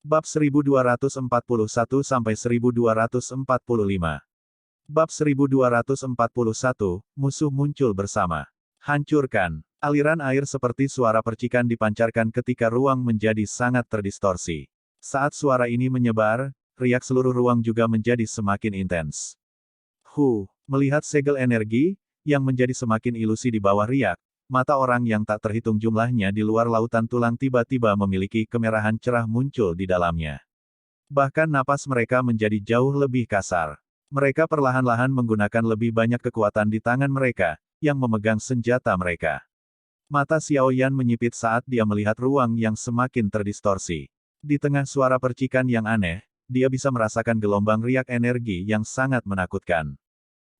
Bab 1241-1245. Bab 1241, musuh muncul bersama. Hancurkan. Aliran air seperti suara percikan dipancarkan ketika ruang menjadi sangat terdistorsi. Saat suara ini menyebar, riak seluruh ruang juga menjadi semakin intens. Melihat segel energi, yang menjadi semakin ilusi di bawah riak, mata orang yang tak terhitung jumlahnya di luar lautan tulang tiba-tiba memiliki kemerahan cerah muncul di dalamnya. Bahkan napas mereka menjadi jauh lebih kasar. Mereka perlahan-lahan menggunakan lebih banyak kekuatan di tangan mereka, yang memegang senjata mereka. Mata Xiao Yan menyipit saat dia melihat ruang yang semakin terdistorsi. Di tengah suara percikan yang aneh, dia bisa merasakan gelombang riak energi yang sangat menakutkan.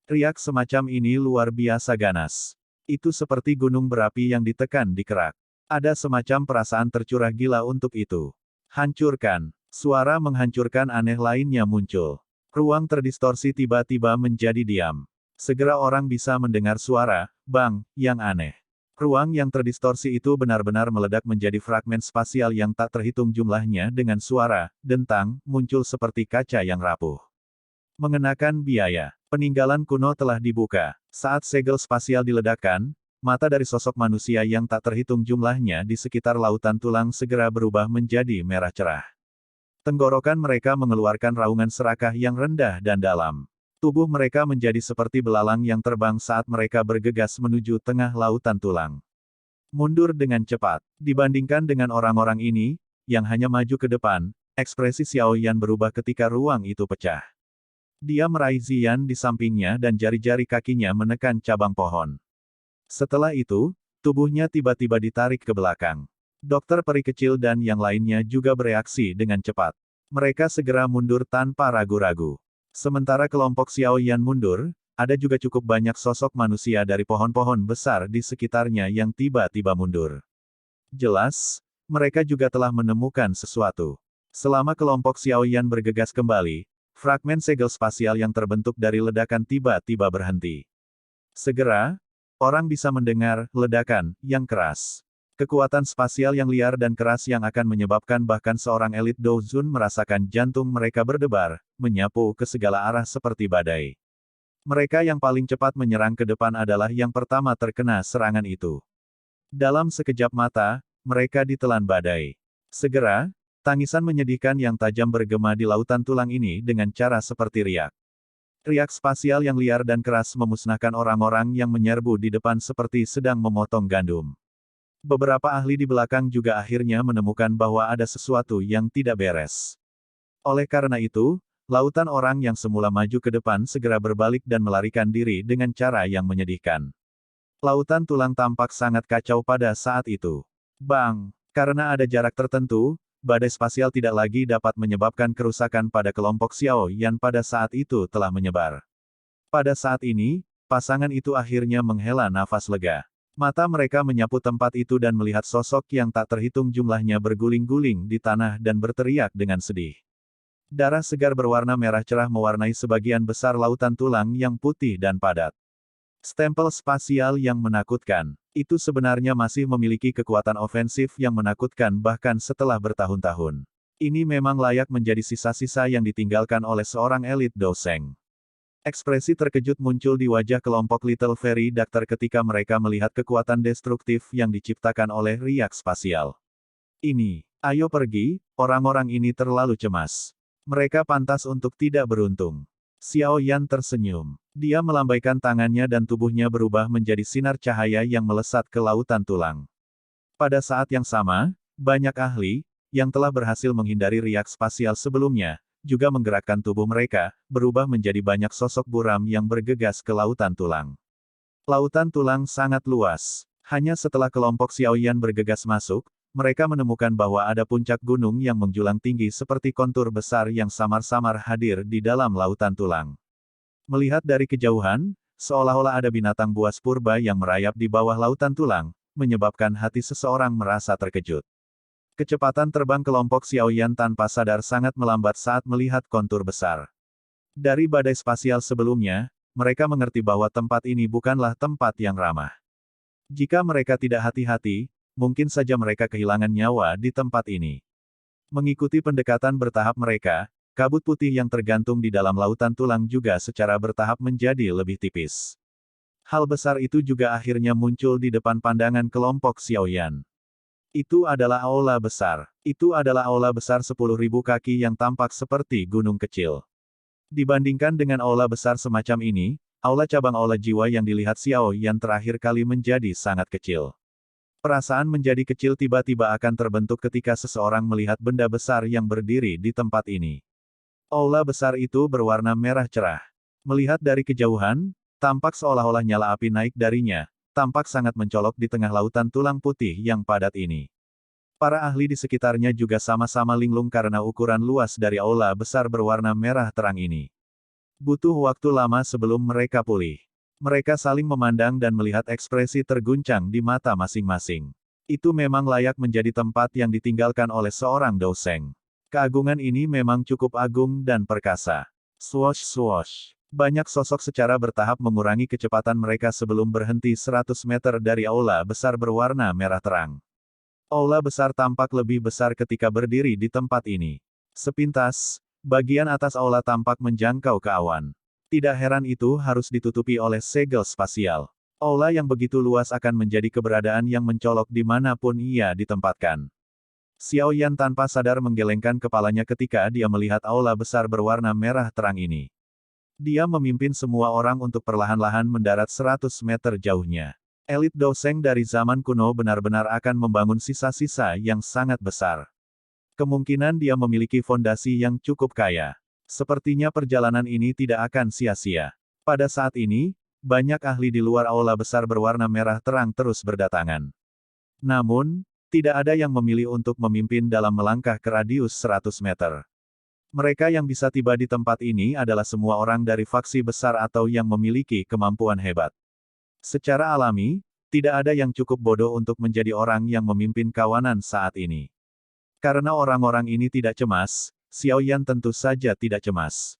Riak semacam ini luar biasa ganas. Itu seperti gunung berapi yang ditekan di kerak. Ada semacam perasaan tercurah gila untuk itu. Hancurkan. Suara menghancurkan aneh lainnya muncul. Ruang terdistorsi tiba-tiba menjadi diam. Segera orang bisa mendengar suara, bang, yang aneh. Ruang yang terdistorsi itu benar-benar meledak menjadi fragmen spasial yang tak terhitung jumlahnya dengan suara, dentang, muncul seperti kaca yang rapuh. Mengenakan biaya. Peninggalan kuno telah dibuka. Saat segel spasial diledakkan, mata dari sosok manusia yang tak terhitung jumlahnya di sekitar lautan tulang segera berubah menjadi merah cerah. Tenggorokan mereka mengeluarkan raungan serakah yang rendah dan dalam. Tubuh mereka menjadi seperti belalang yang terbang saat mereka bergegas menuju tengah lautan tulang. Mundur dengan cepat. Dibandingkan dengan orang-orang ini, yang hanya maju ke depan, ekspresi Xiao Yan berubah ketika ruang itu pecah. Dia meraih Ziyan di sampingnya dan jari-jari kakinya menekan cabang pohon. Setelah itu, tubuhnya tiba-tiba ditarik ke belakang. Dokter peri kecil dan yang lainnya juga bereaksi dengan cepat. Mereka segera mundur tanpa ragu-ragu. Sementara kelompok Xiao Yan mundur, ada juga cukup banyak sosok manusia dari pohon-pohon besar di sekitarnya yang tiba-tiba mundur. Jelas, mereka juga telah menemukan sesuatu. Selama kelompok Xiao Yan bergegas kembali, fragmen segel spasial yang terbentuk dari ledakan tiba-tiba berhenti. Segera, orang bisa mendengar ledakan yang keras. Kekuatan spasial yang liar dan keras yang akan menyebabkan bahkan seorang elit Douzun merasakan jantung mereka berdebar, menyapu ke segala arah seperti badai. Mereka yang paling cepat menyerang ke depan adalah yang pertama terkena serangan itu. Dalam sekejap mata, mereka ditelan badai. Segera, tangisan menyedihkan yang tajam bergema di lautan tulang ini dengan cara seperti riak. Riak spasial yang liar dan keras memusnahkan orang-orang yang menyerbu di depan seperti sedang memotong gandum. Beberapa ahli di belakang juga akhirnya menemukan bahwa ada sesuatu yang tidak beres. Oleh karena itu, lautan orang yang semula maju ke depan segera berbalik dan melarikan diri dengan cara yang menyedihkan. Lautan tulang tampak sangat kacau pada saat itu. Bang! Karena ada jarak tertentu, badai spasial tidak lagi dapat menyebabkan kerusakan pada kelompok Xiao Yan pada saat itu telah menyebar. Pada saat ini, pasangan itu akhirnya menghela nafas lega. Mata mereka menyapu tempat itu dan melihat sosok yang tak terhitung jumlahnya berguling-guling di tanah dan berteriak dengan sedih. Darah segar berwarna merah cerah mewarnai sebagian besar lautan tulang yang putih dan padat. Stempel spasial yang menakutkan. Itu sebenarnya masih memiliki kekuatan ofensif yang menakutkan bahkan setelah bertahun-tahun. Ini memang layak menjadi sisa-sisa yang ditinggalkan oleh seorang elit Douzeng. Ekspresi terkejut muncul di wajah kelompok Little Fairy Doctor ketika mereka melihat kekuatan destruktif yang diciptakan oleh riak spasial. Ayo pergi, orang-orang ini terlalu cemas. Mereka pantas untuk tidak beruntung. Xiao Yan tersenyum. Dia melambaikan tangannya dan tubuhnya berubah menjadi sinar cahaya yang melesat ke lautan tulang. Pada saat yang sama, banyak ahli, yang telah berhasil menghindari riak spasial sebelumnya, juga menggerakkan tubuh mereka, berubah menjadi banyak sosok buram yang bergegas ke lautan tulang. Lautan tulang sangat luas. Hanya setelah kelompok Xiao Yan bergegas masuk, mereka menemukan bahwa ada puncak gunung yang menjulang tinggi seperti kontur besar yang samar-samar hadir di dalam lautan tulang. Melihat dari kejauhan, seolah-olah ada binatang buas purba yang merayap di bawah lautan tulang, menyebabkan hati seseorang merasa terkejut. Kecepatan terbang kelompok Xiao Yan tanpa sadar sangat melambat saat melihat kontur besar. Dari badai spasial sebelumnya, mereka mengerti bahwa tempat ini bukanlah tempat yang ramah. Jika mereka tidak hati-hati, mungkin saja mereka kehilangan nyawa di tempat ini. Mengikuti pendekatan bertahap mereka, kabut putih yang tergantung di dalam lautan tulang juga secara bertahap menjadi lebih tipis. Hal besar itu juga akhirnya muncul di depan pandangan kelompok Xiaoyan. Itu adalah aula besar. Itu adalah aula besar 10.000 kaki yang tampak seperti gunung kecil. Dibandingkan dengan aula besar semacam ini, aula cabang aula jiwa yang dilihat Xiaoyan terakhir kali menjadi sangat kecil. Perasaan menjadi kecil tiba-tiba akan terbentuk ketika seseorang melihat benda besar yang berdiri di tempat ini. Aula besar itu berwarna merah cerah. Melihat dari kejauhan, tampak seolah-olah nyala api naik darinya, tampak sangat mencolok di tengah lautan tulang putih yang padat ini. Para ahli di sekitarnya juga sama-sama linglung karena ukuran luas dari aula besar berwarna merah terang ini. Butuh waktu lama sebelum mereka pulih. Mereka saling memandang dan melihat ekspresi terguncang di mata masing-masing. Itu memang layak menjadi tempat yang ditinggalkan oleh seorang Douseng. Keagungan ini memang cukup agung dan perkasa. Swosh swosh. Banyak sosok secara bertahap mengurangi kecepatan mereka sebelum berhenti 100 meter dari aula besar berwarna merah terang. Aula besar tampak lebih besar ketika berdiri di tempat ini. Sepintas, bagian atas aula tampak menjangkau ke awan. Tidak heran itu harus ditutupi oleh segel spasial. Aula yang begitu luas akan menjadi keberadaan yang mencolok dimanapun ia ditempatkan. Xiaoyan tanpa sadar menggelengkan kepalanya ketika dia melihat aula besar berwarna merah terang ini. Dia memimpin semua orang untuk perlahan-lahan mendarat 100 meter jauhnya. Elit Douseng dari zaman kuno benar-benar akan membangun sisa-sisa yang sangat besar. Kemungkinan dia memiliki fondasi yang cukup kaya. Sepertinya perjalanan ini tidak akan sia-sia. Pada saat ini, banyak ahli di luar aula besar berwarna merah terang terus berdatangan. Namun, tidak ada yang memilih untuk memimpin dalam melangkah ke radius 100 meter. Mereka yang bisa tiba di tempat ini adalah semua orang dari faksi besar atau yang memiliki kemampuan hebat. Secara alami, tidak ada yang cukup bodoh untuk menjadi orang yang memimpin kawanan saat ini. Karena orang-orang ini tidak cemas, Xiaoyan tentu saja tidak cemas.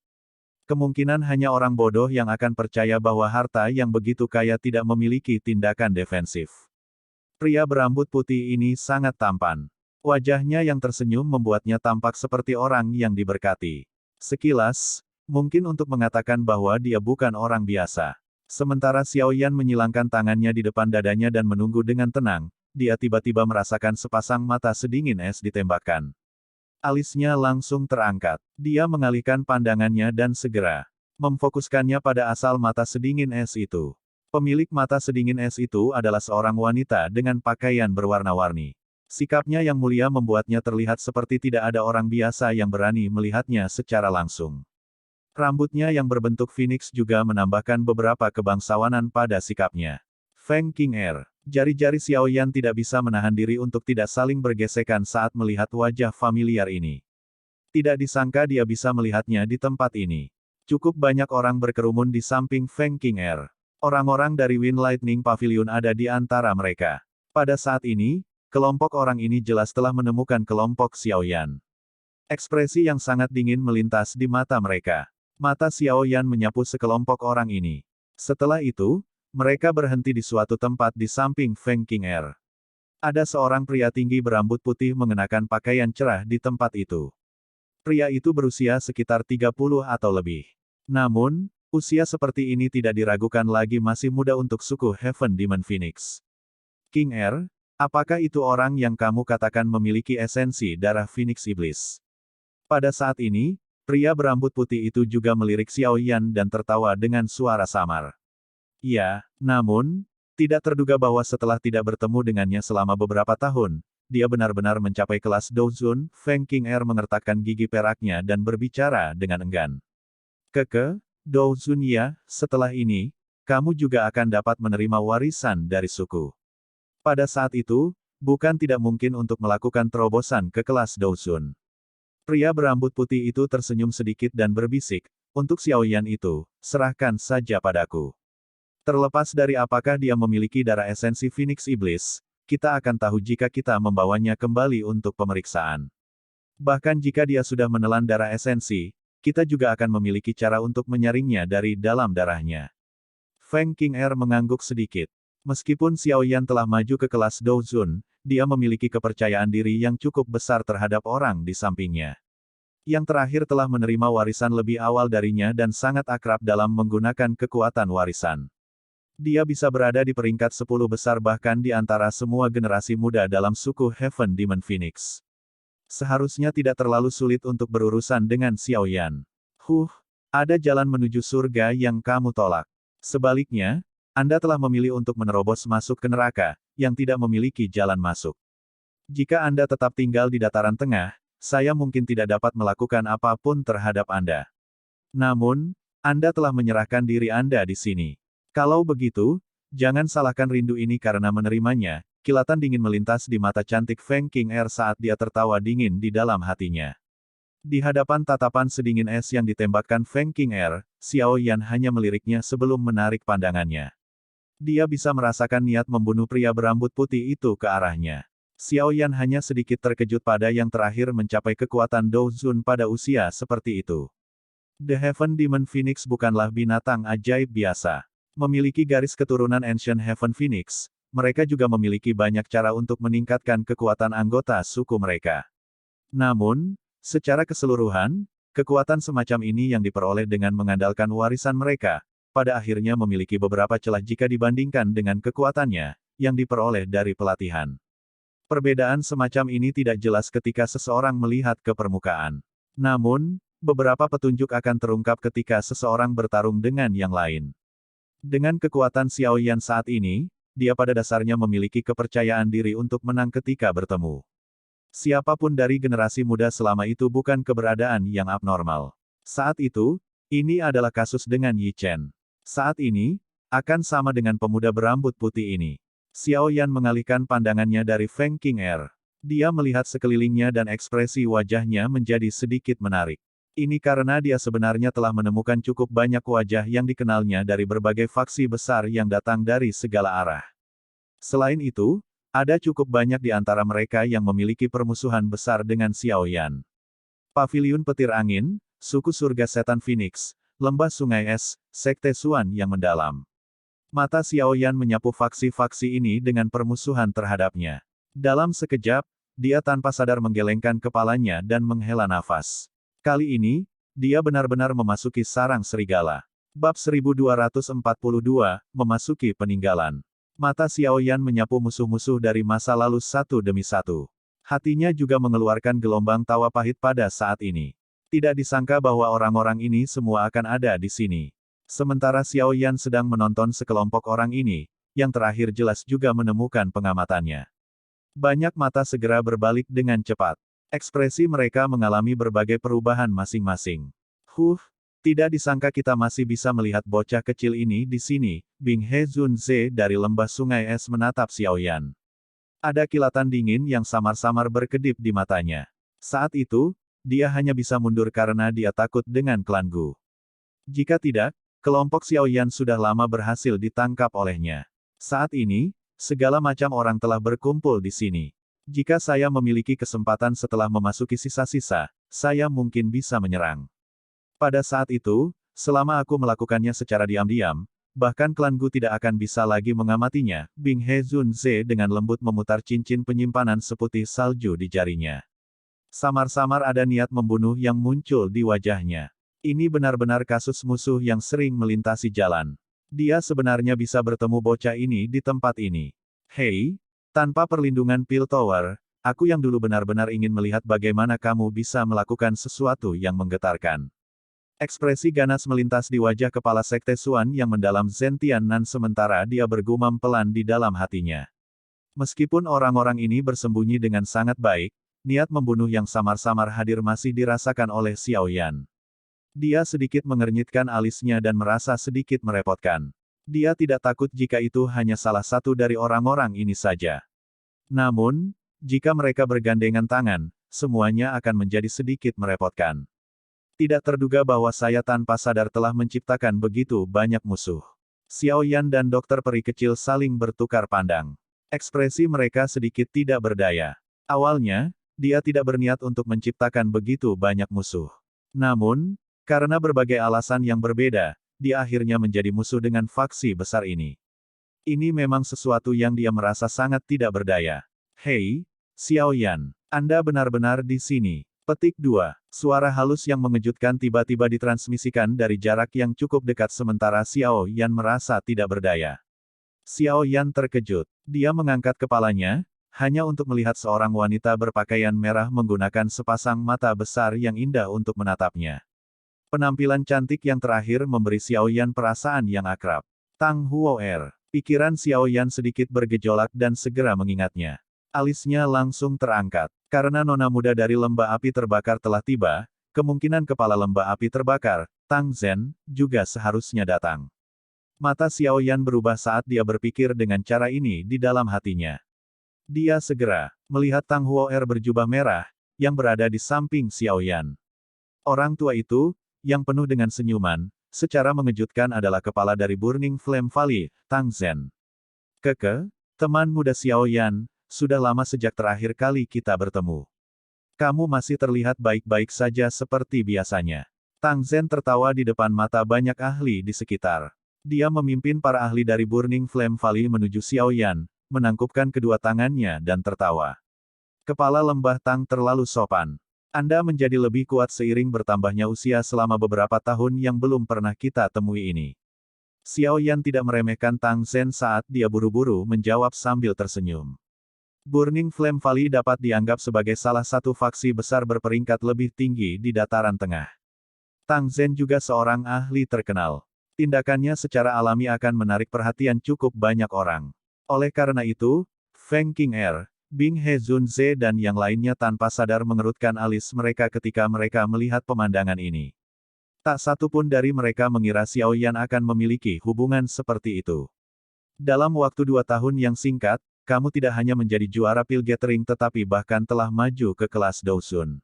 Kemungkinan hanya orang bodoh yang akan percaya bahwa harta yang begitu kaya tidak memiliki tindakan defensif. Pria berambut putih ini sangat tampan. Wajahnya yang tersenyum membuatnya tampak seperti orang yang diberkati. Sekilas, mungkin untuk mengatakan bahwa dia bukan orang biasa. Sementara Xiaoyan menyilangkan tangannya di depan dadanya dan menunggu dengan tenang, dia tiba-tiba merasakan sepasang mata sedingin es ditembakkan. Alisnya langsung terangkat. Dia mengalihkan pandangannya dan segera memfokuskannya pada asal mata sedingin es itu. Pemilik mata sedingin es itu adalah seorang wanita dengan pakaian berwarna-warni. Sikapnya yang mulia membuatnya terlihat seperti tidak ada orang biasa yang berani melihatnya secara langsung. Rambutnya yang berbentuk phoenix juga menambahkan beberapa kebangsawanan pada sikapnya. Feng Qing'er. Jari-jari Xiaoyan tidak bisa menahan diri untuk tidak saling bergesekan saat melihat wajah familiar ini. Tidak disangka dia bisa melihatnya di tempat ini. Cukup banyak orang berkerumun di samping Feng Qing'er. Orang-orang dari Wind Lightning Pavilion ada di antara mereka. Pada saat ini, kelompok orang ini jelas telah menemukan kelompok Xiaoyan. Ekspresi yang sangat dingin melintas di mata mereka. Mata Xiaoyan menyapu sekelompok orang ini. Setelah itu, mereka berhenti di suatu tempat di samping Feng Qing'er. Ada seorang pria tinggi berambut putih mengenakan pakaian cerah di tempat itu. Pria itu berusia sekitar 30 atau lebih. Namun, usia seperti ini tidak diragukan lagi masih muda untuk suku Heaven Demon Phoenix. Qing'er, apakah itu orang yang kamu katakan memiliki esensi darah Phoenix Iblis? Pada saat ini, pria berambut putih itu juga melirik Xiaoyan dan tertawa dengan suara samar. Ya, namun, tidak terduga bahwa setelah tidak bertemu dengannya selama beberapa tahun, dia benar-benar mencapai kelas Douzun. Feng Qing'er mengertakkan gigi peraknya dan berbicara dengan enggan. Douzun ya, setelah ini, kamu juga akan dapat menerima warisan dari suku. Pada saat itu, bukan tidak mungkin untuk melakukan terobosan ke kelas Douzun. Pria berambut putih itu tersenyum sedikit dan berbisik, untuk Xiaoyan itu, serahkan saja padaku. Terlepas dari apakah dia memiliki darah esensi Phoenix Iblis, kita akan tahu jika kita membawanya kembali untuk pemeriksaan. Bahkan jika dia sudah menelan darah esensi, kita juga akan memiliki cara untuk menyaringnya dari dalam darahnya. Feng Qing'er mengangguk sedikit. Meskipun Xiaoyan telah maju ke kelas Douzun, dia memiliki kepercayaan diri yang cukup besar terhadap orang di sampingnya. Yang terakhir telah menerima warisan lebih awal darinya dan sangat akrab dalam menggunakan kekuatan warisan. Dia bisa berada di peringkat 10 besar bahkan di antara semua generasi muda dalam suku Heaven Demon Phoenix. Seharusnya tidak terlalu sulit untuk berurusan dengan Xiao Yan. Ada jalan menuju surga yang kamu tolak. Sebaliknya, Anda telah memilih untuk menerobos masuk ke neraka, yang tidak memiliki jalan masuk. Jika Anda tetap tinggal di dataran tengah, saya mungkin tidak dapat melakukan apapun terhadap Anda. Namun, Anda telah menyerahkan diri Anda di sini. Kalau begitu, jangan salahkan rindu ini karena menerimanya. Kilatan dingin melintas di mata cantik Feng Qing'er saat dia tertawa dingin di dalam hatinya. Di hadapan tatapan sedingin es yang ditembakkan Feng Qing'er, Xiao Yan hanya meliriknya sebelum menarik pandangannya. Dia bisa merasakan niat membunuh pria berambut putih itu ke arahnya. Xiao Yan hanya sedikit terkejut pada yang terakhir mencapai kekuatan Dou Zun pada usia seperti itu. The Heaven Demon Phoenix bukanlah binatang ajaib biasa. Memiliki garis keturunan Ancient Heaven Phoenix, mereka juga memiliki banyak cara untuk meningkatkan kekuatan anggota suku mereka. Namun, secara keseluruhan, kekuatan semacam ini yang diperoleh dengan mengandalkan warisan mereka, pada akhirnya memiliki beberapa celah jika dibandingkan dengan kekuatannya, yang diperoleh dari pelatihan. Perbedaan semacam ini tidak jelas ketika seseorang melihat ke permukaan. Namun, beberapa petunjuk akan terungkap ketika seseorang bertarung dengan yang lain. Dengan kekuatan Xiao Yan saat ini, dia pada dasarnya memiliki kepercayaan diri untuk menang ketika bertemu. Siapapun dari generasi muda selama itu bukan keberadaan yang abnormal. Saat itu, ini adalah kasus dengan Yi Chen. Saat ini, akan sama dengan pemuda berambut putih ini. Xiao Yan mengalihkan pandangannya dari Feng Qing'er. Dia melihat sekelilingnya dan ekspresi wajahnya menjadi sedikit menarik. Ini karena dia sebenarnya telah menemukan cukup banyak wajah yang dikenalnya dari berbagai faksi besar yang datang dari segala arah. Selain itu, ada cukup banyak di antara mereka yang memiliki permusuhan besar dengan Xiao Yan. Paviliun Petir Angin, Suku Surga Setan Phoenix, Lembah Sungai Es, Sekte Xuan yang mendalam. Mata Xiao Yan menyapu faksi-faksi ini dengan permusuhan terhadapnya. Dalam sekejap, dia tanpa sadar menggelengkan kepalanya dan menghela nafas. Kali ini, dia benar-benar memasuki sarang serigala. Bab 1242, Memasuki Peninggalan. Mata Xiao Yan menyapu musuh-musuh dari masa lalu satu demi satu. Hatinya juga mengeluarkan gelombang tawa pahit pada saat ini. Tidak disangka bahwa orang-orang ini semua akan ada di sini. Sementara Xiao Yan sedang menonton sekelompok orang ini, yang terakhir jelas juga menemukan pengamatannya. Banyak mata segera berbalik dengan cepat. Ekspresi mereka mengalami berbagai perubahan masing-masing. Tidak disangka kita masih bisa melihat bocah kecil ini di sini, Bing He Zun Ze dari Lembah Sungai Es menatap Xiao Yan. Ada kilatan dingin yang samar-samar berkedip di matanya. Saat itu, dia hanya bisa mundur karena dia takut dengan klan Gu. Jika tidak, kelompok Xiao Yan sudah lama berhasil ditangkap olehnya. Saat ini, segala macam orang telah berkumpul di sini. Jika saya memiliki kesempatan setelah memasuki sisa-sisa, saya mungkin bisa menyerang. Pada saat itu, selama aku melakukannya secara diam-diam, bahkan klan Gu tidak akan bisa lagi mengamatinya. Bing He Zun Ze dengan lembut memutar cincin penyimpanan seputih salju di jarinya. Samar-samar ada niat membunuh yang muncul di wajahnya. Ini benar-benar kasus musuh yang sering melintasi jalan. Dia sebenarnya bisa bertemu bocah ini di tempat ini. Hei, tanpa perlindungan Pil Tower, aku yang dulu benar-benar ingin melihat bagaimana kamu bisa melakukan sesuatu yang menggetarkan. Ekspresi ganas melintas di wajah kepala Sekte Xuan yang mendalam Zhen Tiannan sementara dia bergumam pelan di dalam hatinya. Meskipun orang-orang ini bersembunyi dengan sangat baik, niat membunuh yang samar-samar hadir masih dirasakan oleh Xiao Yan. Dia sedikit mengernyitkan alisnya dan merasa sedikit merepotkan. Dia tidak takut jika itu hanya salah satu dari orang-orang ini saja. Namun, jika mereka bergandengan tangan, semuanya akan menjadi sedikit merepotkan. Tidak terduga bahwa saya tanpa sadar telah menciptakan begitu banyak musuh. Xiao Yan dan dokter peri kecil saling bertukar pandang. Ekspresi mereka sedikit tidak berdaya. Awalnya, dia tidak berniat untuk menciptakan begitu banyak musuh. Namun, karena berbagai alasan yang berbeda, dia akhirnya menjadi musuh dengan faksi besar ini. Ini memang sesuatu yang dia merasa sangat tidak berdaya. Hei, Xiao Yan, Anda benar-benar di sini. Petik 2. Suara halus yang mengejutkan tiba-tiba ditransmisikan dari jarak yang cukup dekat sementara Xiao Yan merasa tidak berdaya. Xiao Yan terkejut. Dia mengangkat kepalanya, hanya untuk melihat seorang wanita berpakaian merah menggunakan sepasang mata besar yang indah untuk menatapnya. Penampilan cantik yang terakhir memberi Xiao Yan perasaan yang akrab. Tang Huo'er. Pikiran Xiao Yan sedikit bergejolak dan segera mengingatnya. Alisnya langsung terangkat. Karena nona muda dari lembah api terbakar telah tiba, kemungkinan kepala lembah api terbakar, Tang Zhen, juga seharusnya datang. Mata Xiao Yan berubah saat dia berpikir dengan cara ini di dalam hatinya. Dia segera melihat Tang Huo'er berjubah merah, yang berada di samping Xiao Yan. Orang tua itu, yang penuh dengan senyuman, secara mengejutkan adalah kepala dari Burning Flame Valley, Tang Zhen. Keke, teman muda Xiao Yan, sudah lama sejak terakhir kali kita bertemu. Kamu masih terlihat baik-baik saja seperti biasanya. Tang Zhen tertawa di depan mata banyak ahli di sekitar. Dia memimpin para ahli dari Burning Flame Valley menuju Xiao Yan, menangkupkan kedua tangannya dan tertawa. Kepala lembah Tang terlalu sopan. Anda menjadi lebih kuat seiring bertambahnya usia selama beberapa tahun yang belum pernah kita temui ini. Xiao Yan tidak meremehkan Tang Zhen saat dia buru-buru menjawab sambil tersenyum. Burning Flame Valley dapat dianggap sebagai salah satu faksi besar berperingkat lebih tinggi di dataran tengah. Tang Zhen juga seorang ahli terkenal. Tindakannya secara alami akan menarik perhatian cukup banyak orang. Oleh karena itu, Feng Qing'er, Bing He Zunze dan yang lainnya tanpa sadar mengerutkan alis mereka ketika mereka melihat pemandangan ini. Tak satu pun dari mereka mengira Xiao Yan akan memiliki hubungan seperti itu. Dalam waktu 2 tahun yang singkat, kamu tidak hanya menjadi juara pil gathering tetapi bahkan telah maju ke kelas Dousun.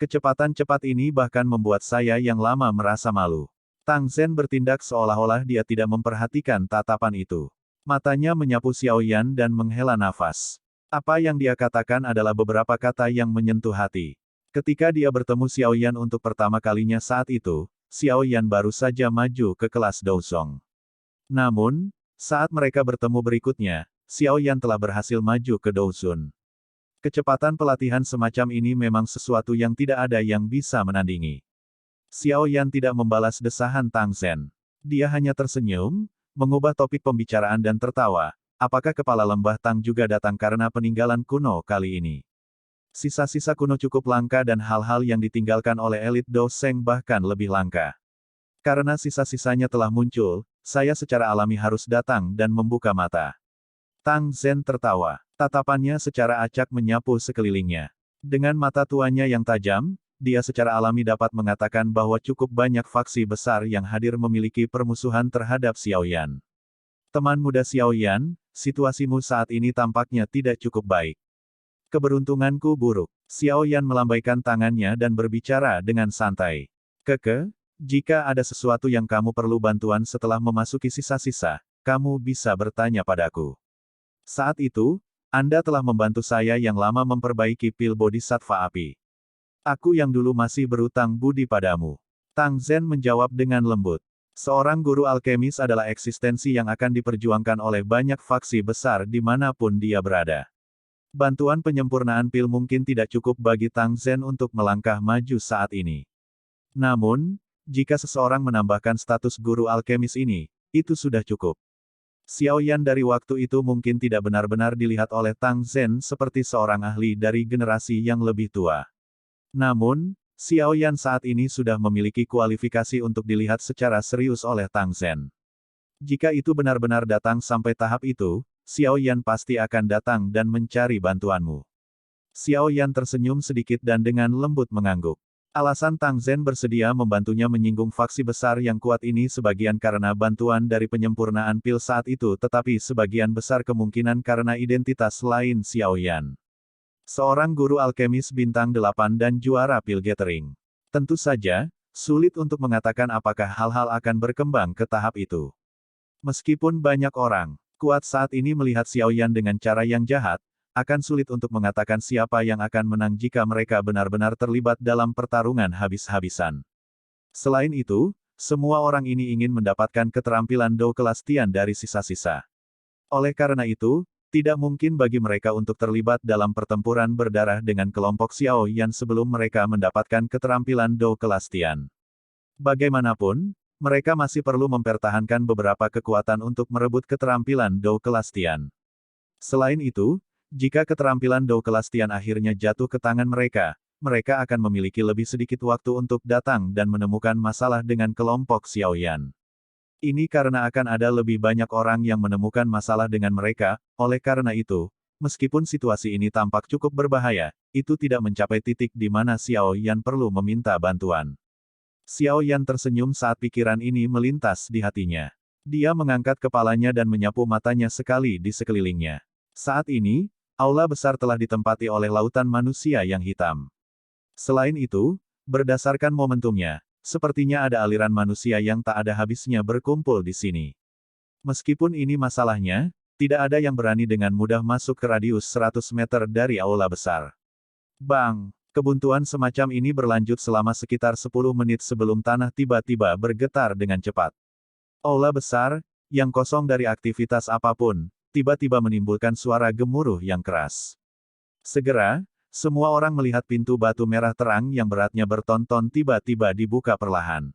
Kecepatan cepat ini bahkan membuat saya yang lama merasa malu. Tang Zhen bertindak seolah-olah dia tidak memperhatikan tatapan itu. Matanya menyapu Xiao Yan dan menghela nafas. Apa yang dia katakan adalah beberapa kata yang menyentuh hati. Ketika dia bertemu Xiao Yan untuk pertama kalinya saat itu, Xiao Yan baru saja maju ke kelas Dousong. Namun, saat mereka bertemu berikutnya, Xiao Yan telah berhasil maju ke Dousun. Kecepatan pelatihan semacam ini memang sesuatu yang tidak ada yang bisa menandingi. Xiao Yan tidak membalas desahan Tang Zhen. Dia hanya tersenyum, mengubah topik pembicaraan dan tertawa. Apakah kepala lembah Tang juga datang karena peninggalan kuno kali ini? Sisa-sisa kuno cukup langka dan hal-hal yang ditinggalkan oleh elit Douseng bahkan lebih langka. Karena sisa-sisanya telah muncul, saya secara alami harus datang dan membuka mata. Tang Zhen tertawa. Tatapannya secara acak menyapu sekelilingnya. Dengan mata tuanya yang tajam, dia secara alami dapat mengatakan bahwa cukup banyak faksi besar yang hadir memiliki permusuhan terhadap Xiao Yan. Teman muda Xiao Yan, situasimu saat ini tampaknya tidak cukup baik. Keberuntunganku buruk. Xiao Yan melambaikan tangannya dan berbicara dengan santai. Keke, jika ada sesuatu yang kamu perlu bantuan setelah memasuki sisa-sisa, kamu bisa bertanya padaku. Saat itu, Anda telah membantu saya yang lama memperbaiki pil Bodhisattva api. Aku yang dulu masih berutang budi padamu. Tang Zhen menjawab dengan lembut. Seorang guru alkemis adalah eksistensi yang akan diperjuangkan oleh banyak faksi besar dimanapun dia berada. Bantuan penyempurnaan pil mungkin tidak cukup bagi Tang Zhen untuk melangkah maju saat ini. Namun, jika seseorang menambahkan status guru alkemis ini, itu sudah cukup. Xiao Yan dari waktu itu mungkin tidak benar-benar dilihat oleh Tang Zhen seperti seorang ahli dari generasi yang lebih tua. Namun, Xiao Yan saat ini sudah memiliki kualifikasi untuk dilihat secara serius oleh Tang Zhen. Jika itu benar-benar datang sampai tahap itu, Xiao Yan pasti akan datang dan mencari bantuanmu. Xiao Yan tersenyum sedikit dan dengan lembut mengangguk. Alasan Tang Zhen bersedia membantunya menyinggung faksi besar yang kuat ini sebagian karena bantuan dari penyempurnaan pil saat itu tetapi sebagian besar kemungkinan karena identitas lain Xiao Yan. Seorang guru alkemis bintang 8 dan juara pil gathering. Tentu saja, sulit untuk mengatakan apakah hal-hal akan berkembang ke tahap itu. Meskipun banyak orang kuat saat ini melihat Xiao Yan dengan cara yang jahat, akan sulit untuk mengatakan siapa yang akan menang jika mereka benar-benar terlibat dalam pertarungan habis-habisan. Selain itu, semua orang ini ingin mendapatkan keterampilan Dou kelas Tian dari sisa-sisa. Oleh karena itu, Tidak mungkin bagi mereka untuk terlibat dalam pertempuran berdarah dengan kelompok Xiao Yan sebelum mereka mendapatkan keterampilan Dou kelas Tian. Bagaimanapun, mereka masih perlu mempertahankan beberapa kekuatan untuk merebut keterampilan Dou kelas Tian. Selain itu, jika keterampilan Dou kelas Tian akhirnya jatuh ke tangan mereka, mereka akan memiliki lebih sedikit waktu untuk datang dan menemukan masalah dengan kelompok Xiao Yan. Ini karena akan ada lebih banyak orang yang menemukan masalah dengan mereka, oleh karena itu, meskipun situasi ini tampak cukup berbahaya, itu tidak mencapai titik di mana Xiao Yan perlu meminta bantuan. Xiao Yan tersenyum saat pikiran ini melintas di hatinya. Dia mengangkat kepalanya dan menyapu matanya sekali di sekelilingnya. Saat ini, aula besar telah ditempati oleh lautan manusia yang hitam. Selain itu, berdasarkan momentumnya, sepertinya ada aliran manusia yang tak ada habisnya berkumpul di sini. Meskipun ini masalahnya, tidak ada yang berani dengan mudah masuk ke radius 100 meter dari aula besar. Bang! Kebuntuan semacam ini berlanjut selama sekitar 10 menit sebelum tanah tiba-tiba bergetar dengan cepat. Aula besar, yang kosong dari aktivitas apapun, tiba-tiba menimbulkan suara gemuruh yang keras. Segera, semua orang melihat pintu batu merah terang yang beratnya berton-ton tiba-tiba dibuka perlahan.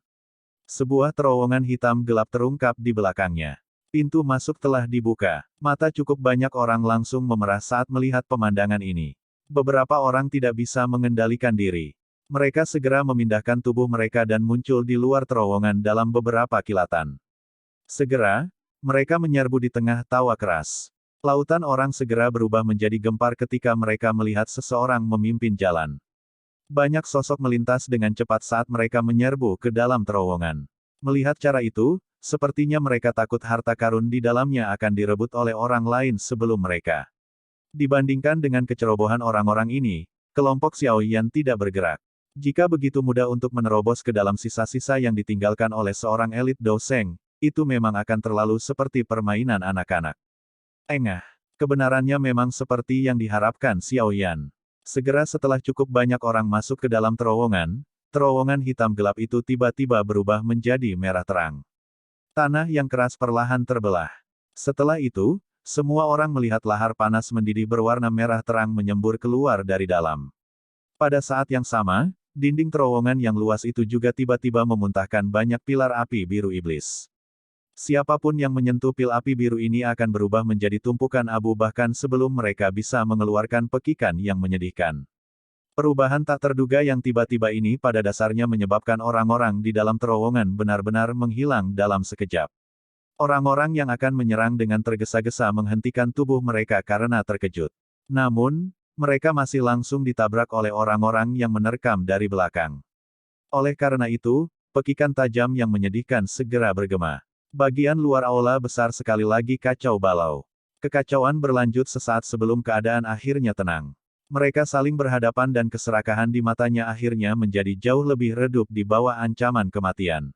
Sebuah terowongan hitam gelap terungkap di belakangnya. Pintu masuk telah dibuka. Mata cukup banyak orang langsung memerah saat melihat pemandangan ini. Beberapa orang tidak bisa mengendalikan diri. Mereka segera memindahkan tubuh mereka dan muncul di luar terowongan dalam beberapa kilatan. Segera, mereka menyerbu di tengah tawa keras. Lautan orang segera berubah menjadi gempar ketika mereka melihat seseorang memimpin jalan. Banyak sosok melintas dengan cepat saat mereka menyerbu ke dalam terowongan. Melihat cara itu, sepertinya mereka takut harta karun di dalamnya akan direbut oleh orang lain sebelum mereka. Dibandingkan dengan kecerobohan orang-orang ini, kelompok Xiao Yan tidak bergerak. Jika begitu mudah untuk menerobos ke dalam sisa-sisa yang ditinggalkan oleh seorang elit Douseng, itu memang akan terlalu seperti permainan anak-anak. Engah. Kebenarannya memang seperti yang diharapkan Xiao Yan. Segera setelah cukup banyak orang masuk ke dalam terowongan hitam gelap itu tiba-tiba berubah menjadi merah terang. Tanah yang keras perlahan terbelah. Setelah itu, semua orang melihat lahar panas mendidih berwarna merah terang menyembur keluar dari dalam. Pada saat yang sama, dinding terowongan yang luas itu juga tiba-tiba memuntahkan banyak pilar api biru iblis. Siapapun yang menyentuh pil api biru ini akan berubah menjadi tumpukan abu bahkan sebelum mereka bisa mengeluarkan pekikan yang menyedihkan. Perubahan tak terduga yang tiba-tiba ini pada dasarnya menyebabkan orang-orang di dalam terowongan benar-benar menghilang dalam sekejap. Orang-orang yang akan menyerang dengan tergesa-gesa menghentikan tubuh mereka karena terkejut. Namun, mereka masih langsung ditabrak oleh orang-orang yang menerkam dari belakang. Oleh karena itu, pekikan tajam yang menyedihkan segera bergema. Bagian luar aula besar sekali lagi kacau balau. Kekacauan berlanjut sesaat sebelum keadaan akhirnya tenang. Mereka saling berhadapan dan keserakahan di matanya akhirnya menjadi jauh lebih redup di bawah ancaman kematian.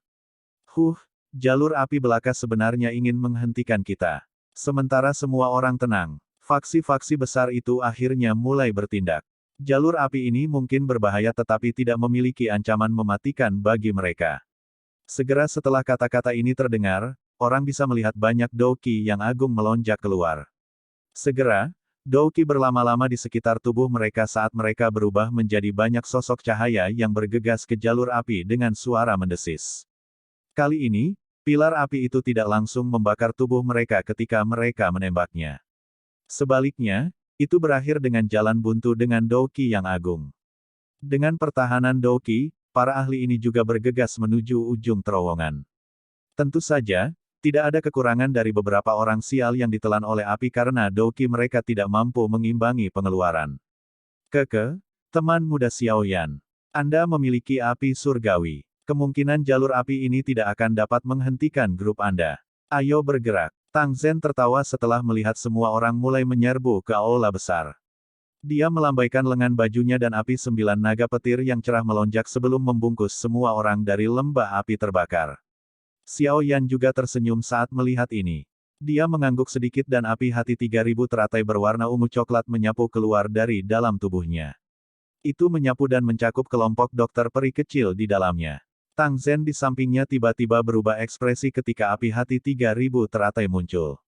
Jalur api belaka sebenarnya ingin menghentikan kita. Sementara semua orang tenang, faksi-faksi besar itu akhirnya mulai bertindak. Jalur api ini mungkin berbahaya tetapi tidak memiliki ancaman mematikan bagi mereka. Segera setelah kata-kata ini terdengar, orang bisa melihat banyak Douqi yang agung melonjak keluar. Segera, Douqi berlama-lama di sekitar tubuh mereka saat mereka berubah menjadi banyak sosok cahaya yang bergegas ke jalur api dengan suara mendesis. Kali ini, pilar api itu tidak langsung membakar tubuh mereka ketika mereka menembaknya. Sebaliknya, itu berakhir dengan jalan buntu dengan Douqi yang agung. Dengan pertahanan Douqi, para ahli ini juga bergegas menuju ujung terowongan. Tentu saja, tidak ada kekurangan dari beberapa orang sial yang ditelan oleh api karena Douqi mereka tidak mampu mengimbangi pengeluaran. Teman muda Xiao Yan. Anda memiliki api surgawi. Kemungkinan jalur api ini tidak akan dapat menghentikan grup Anda. Ayo bergerak. Tang Zhen tertawa setelah melihat semua orang mulai menyerbu ke aula besar. Dia melambaikan lengan bajunya dan api 9 naga petir yang cerah melonjak sebelum membungkus semua orang dari lembah api terbakar. Xiao Yan juga tersenyum saat melihat ini. Dia mengangguk sedikit dan api hati 3000 teratai berwarna ungu coklat menyapu keluar dari dalam tubuhnya. Itu menyapu dan mencakup kelompok dokter peri kecil di dalamnya. Tang Zhen di sampingnya tiba-tiba berubah ekspresi ketika api hati 3000 teratai muncul.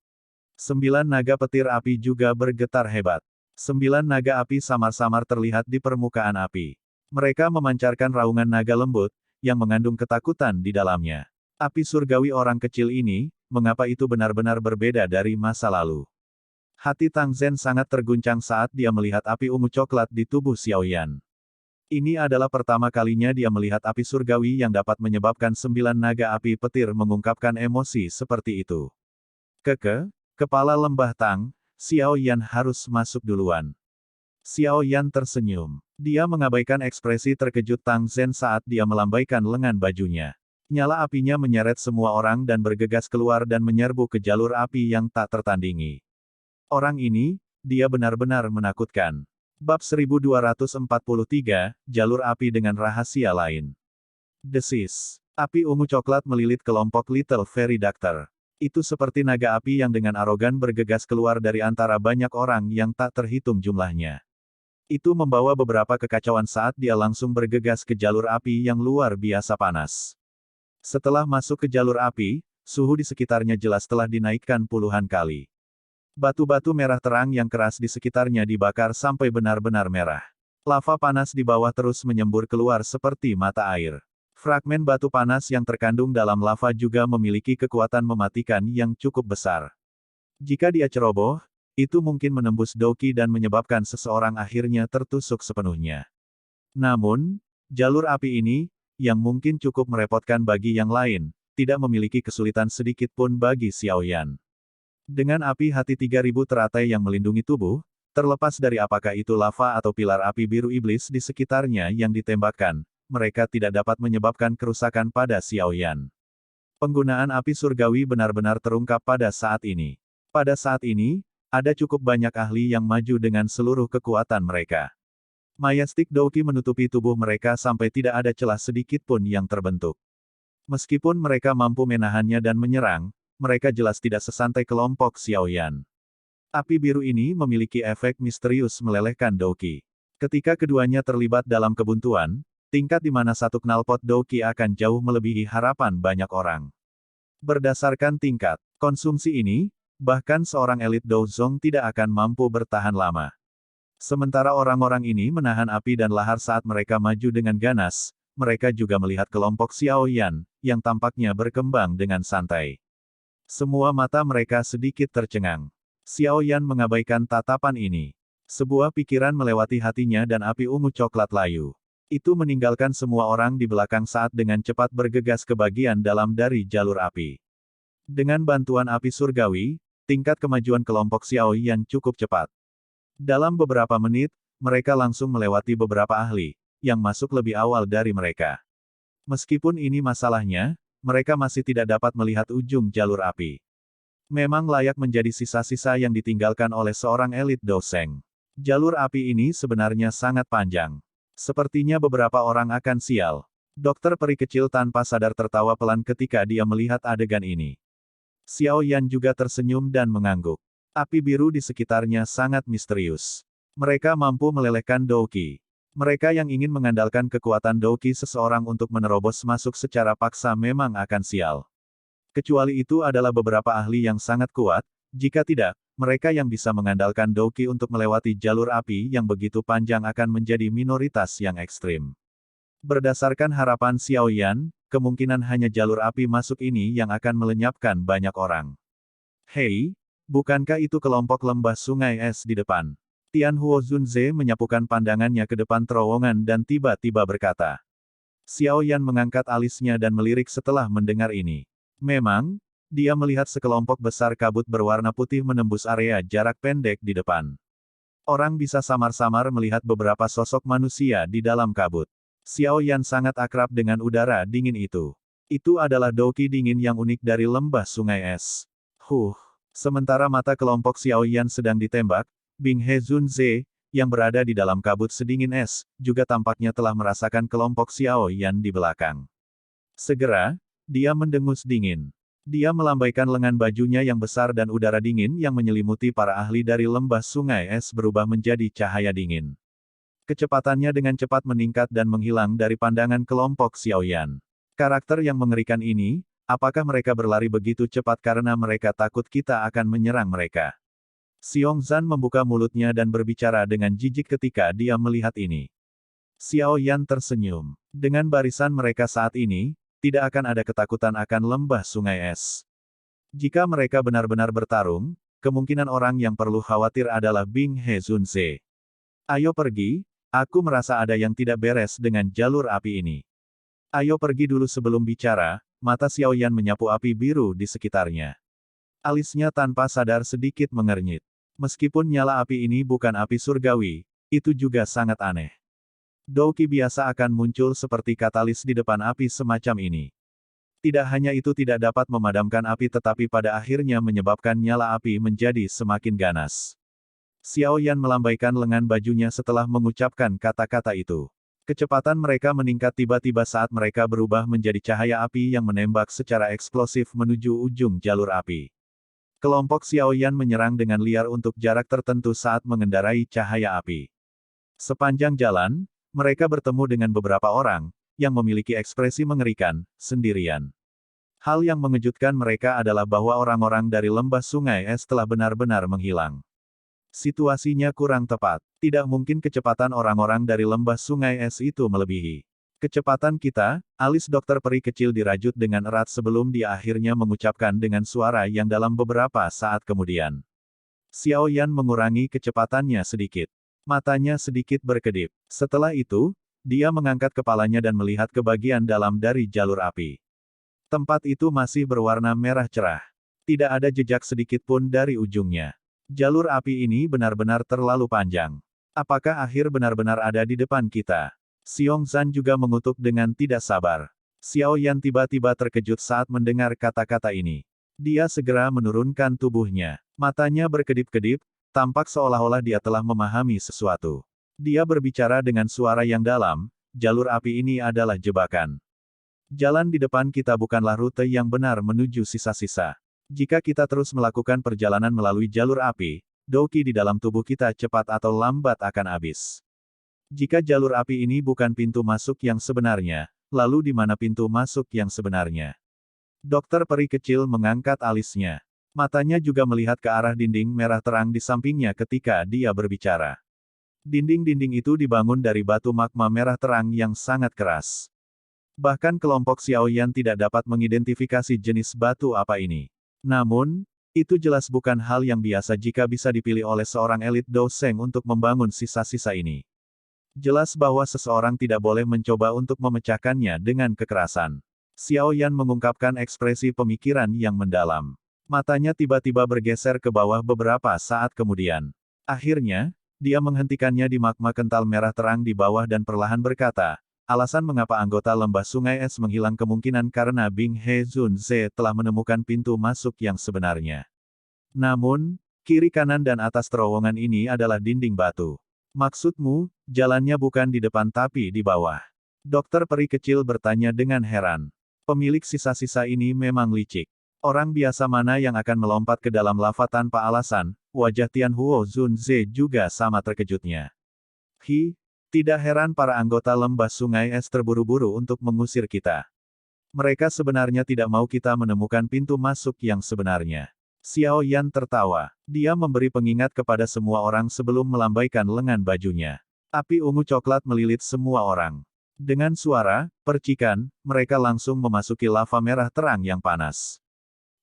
9 naga petir api juga bergetar hebat. 9 naga api samar-samar terlihat di permukaan api. Mereka memancarkan raungan naga lembut, yang mengandung ketakutan di dalamnya. Api surgawi orang kecil ini, mengapa itu benar-benar berbeda dari masa lalu? Hati Tang Zhen sangat terguncang saat dia melihat api ungu coklat di tubuh Xiao Yan. Ini adalah pertama kalinya dia melihat api surgawi yang dapat menyebabkan 9 naga api petir mengungkapkan emosi seperti itu. Kepala lembah Tang, Xiao Yan harus masuk duluan. Xiao Yan tersenyum. Dia mengabaikan ekspresi terkejut Tang Zhen saat dia melambaikan lengan bajunya. Nyala apinya menyeret semua orang dan bergegas keluar dan menyerbu ke jalur api yang tak tertandingi. Orang ini, dia benar-benar menakutkan. Bab 1243, Jalur Api dengan Rahasia Lain. Desis. Api ungu coklat melilit kelompok Little Fairy Doctor. Itu seperti naga api yang dengan arogan bergegas keluar dari antara banyak orang yang tak terhitung jumlahnya. Itu membawa beberapa kekacauan saat dia langsung bergegas ke jalur api yang luar biasa panas. Setelah masuk ke jalur api, suhu di sekitarnya jelas telah dinaikkan puluhan kali. Batu-batu merah terang yang keras di sekitarnya dibakar sampai benar-benar merah. Lava panas di bawah terus menyembur keluar seperti mata air. Fragmen batu panas yang terkandung dalam lava juga memiliki kekuatan mematikan yang cukup besar. Jika dia ceroboh, itu mungkin menembus Doki dan menyebabkan seseorang akhirnya tertusuk sepenuhnya. Namun, jalur api ini, yang mungkin cukup merepotkan bagi yang lain, tidak memiliki kesulitan sedikit pun bagi Xiao Yan. Dengan api hati 3000 teratai yang melindungi tubuh, terlepas dari apakah itu lava atau pilar api biru iblis di sekitarnya yang ditembakkan, mereka tidak dapat menyebabkan kerusakan pada Xiao Yan. Penggunaan api surgawi benar-benar terungkap pada saat ini. Pada saat ini, ada cukup banyak ahli yang maju dengan seluruh kekuatan mereka. Majestic Doki menutupi tubuh mereka sampai tidak ada celah sedikit pun yang terbentuk. Meskipun mereka mampu menahannya dan menyerang, mereka jelas tidak sesantai kelompok Xiao Yan. Api biru ini memiliki efek misterius melelehkan Doki. Ketika keduanya terlibat dalam kebuntuan, tingkat di mana satu knalpot Doki akan jauh melebihi harapan banyak orang. Berdasarkan tingkat konsumsi ini, bahkan seorang elit Douzong tidak akan mampu bertahan lama. Sementara orang-orang ini menahan api dan lahar saat mereka maju dengan ganas, mereka juga melihat kelompok Xiao Yan, yang tampaknya berkembang dengan santai. Semua mata mereka sedikit tercengang. Xiao Yan mengabaikan tatapan ini. Sebuah pikiran melewati hatinya dan api ungu coklat layu. Itu meninggalkan semua orang di belakang saat dengan cepat bergegas ke bagian dalam dari jalur api. Dengan bantuan api surgawi, tingkat kemajuan kelompok Xiao Yan cukup cepat. Dalam beberapa menit, mereka langsung melewati beberapa ahli, yang masuk lebih awal dari mereka. Meskipun ini masalahnya, mereka masih tidak dapat melihat ujung jalur api. Memang layak menjadi sisa-sisa yang ditinggalkan oleh seorang elit Douzeng. Jalur api ini sebenarnya sangat panjang. Sepertinya beberapa orang akan sial. Dokter peri kecil tanpa sadar tertawa pelan ketika dia melihat adegan ini. Xiao Yan juga tersenyum dan mengangguk. Api biru di sekitarnya sangat misterius. Mereka mampu melelehkan Doki. Mereka yang ingin mengandalkan kekuatan Doki seseorang untuk menerobos masuk secara paksa memang akan sial. Kecuali itu adalah beberapa ahli yang sangat kuat, jika tidak, mereka yang bisa mengandalkan Doki untuk melewati jalur api yang begitu panjang akan menjadi minoritas yang ekstrim. Berdasarkan harapan Xiao Yan, kemungkinan hanya jalur api masuk ini yang akan melenyapkan banyak orang. Hei, bukankah itu kelompok lembah sungai es di depan? Tian Huo Zunze menyapukan pandangannya ke depan terowongan dan tiba-tiba berkata. Xiao Yan mengangkat alisnya dan melirik setelah mendengar ini. Memang, dia melihat sekelompok besar kabut berwarna putih menembus area jarak pendek di depan. Orang bisa samar-samar melihat beberapa sosok manusia di dalam kabut. Xiao Yan sangat akrab dengan udara dingin itu. Itu adalah Doki dingin yang unik dari lembah sungai es. Sementara mata kelompok Xiao Yan sedang ditembak, Bing He Zunze, yang berada di dalam kabut sedingin es, juga tampaknya telah merasakan kelompok Xiao Yan di belakang. Segera, dia mendengus dingin. Dia melambaikan lengan bajunya yang besar dan udara dingin yang menyelimuti para ahli dari lembah sungai es berubah menjadi cahaya dingin. Kecepatannya dengan cepat meningkat dan menghilang dari pandangan kelompok Xiao Yan. Karakter yang mengerikan ini, apakah mereka berlari begitu cepat karena mereka takut kita akan menyerang mereka? Xiong Zhan membuka mulutnya dan berbicara dengan jijik ketika dia melihat ini. Xiao Yan tersenyum. Dengan barisan mereka saat ini, tidak akan ada ketakutan akan lembah sungai es. Jika mereka benar-benar bertarung, kemungkinan orang yang perlu khawatir adalah Bing He Zunze. Ayo pergi, aku merasa ada yang tidak beres dengan jalur api ini. Ayo pergi dulu sebelum bicara, mata Xiao Yan menyapu api biru di sekitarnya. Alisnya tanpa sadar sedikit mengernyit. Meskipun nyala api ini bukan api surgawi, itu juga sangat aneh. Douqi biasa akan muncul seperti katalis di depan api semacam ini. Tidak hanya itu tidak dapat memadamkan api tetapi pada akhirnya menyebabkan nyala api menjadi semakin ganas. Xiao Yan melambaikan lengan bajunya setelah mengucapkan kata-kata itu. Kecepatan mereka meningkat tiba-tiba saat mereka berubah menjadi cahaya api yang menembak secara eksplosif menuju ujung jalur api. Kelompok Xiao Yan menyerang dengan liar untuk jarak tertentu saat mengendarai cahaya api. Sepanjang jalan, mereka bertemu dengan beberapa orang, yang memiliki ekspresi mengerikan, sendirian. Hal yang mengejutkan mereka adalah bahwa orang-orang dari lembah sungai es telah benar-benar menghilang. Situasinya kurang tepat. Tidak mungkin kecepatan orang-orang dari lembah sungai es itu melebihi kecepatan kita. Alis dokter peri kecil dirajut dengan erat sebelum dia akhirnya mengucapkan dengan suara yang dalam beberapa saat kemudian. Xiao Yan mengurangi kecepatannya sedikit. Matanya sedikit berkedip. Setelah itu, dia mengangkat kepalanya dan melihat ke bagian dalam dari jalur api. Tempat itu masih berwarna merah cerah. Tidak ada jejak sedikit pun dari ujungnya. Jalur api ini benar-benar terlalu panjang. Apakah akhir benar-benar ada di depan kita? Xiong Zhan juga mengutuk dengan tidak sabar. Xiao Yan tiba-tiba terkejut saat mendengar kata-kata ini. Dia segera menurunkan tubuhnya. Matanya berkedip-kedip, tampak seolah-olah dia telah memahami sesuatu. Dia berbicara dengan suara yang dalam, jalur api ini adalah jebakan. Jalan di depan kita bukanlah rute yang benar menuju sisa-sisa. Jika kita terus melakukan perjalanan melalui jalur api, Douqi di dalam tubuh kita cepat atau lambat akan habis. Jika jalur api ini bukan pintu masuk yang sebenarnya, lalu di mana pintu masuk yang sebenarnya? Dokter peri kecil mengangkat alisnya. Matanya juga melihat ke arah dinding merah terang di sampingnya ketika dia berbicara. Dinding-dinding itu dibangun dari batu magma merah terang yang sangat keras. Bahkan kelompok Xiao Yan tidak dapat mengidentifikasi jenis batu apa ini. Namun, itu jelas bukan hal yang biasa jika bisa dipilih oleh seorang elit Douseng untuk membangun sisa-sisa ini. Jelas bahwa seseorang tidak boleh mencoba untuk memecahkannya dengan kekerasan. Xiao Yan mengungkapkan ekspresi pemikiran yang mendalam. Matanya tiba-tiba bergeser ke bawah beberapa saat kemudian. Akhirnya, dia menghentikannya di magma kental merah terang di bawah dan perlahan berkata, alasan mengapa anggota lembah sungai es menghilang kemungkinan karena Bing He Zunze telah menemukan pintu masuk yang sebenarnya. Namun, kiri kanan dan atas terowongan ini adalah dinding batu. Maksudmu, jalannya bukan di depan tapi di bawah. Dokter peri kecil bertanya dengan heran. Pemilik sisa-sisa ini memang licik. Orang biasa mana yang akan melompat ke dalam lava tanpa alasan? Wajah Tianhuo Zunze juga sama terkejutnya. Tidak heran para anggota lembah sungai es terburu-buru untuk mengusir kita. Mereka sebenarnya tidak mau kita menemukan pintu masuk yang sebenarnya. Xiao Yan tertawa. Dia memberi pengingat kepada semua orang sebelum melambaikan lengan bajunya. Api ungu coklat melilit semua orang. Dengan suara percikan, mereka langsung memasuki lava merah terang yang panas.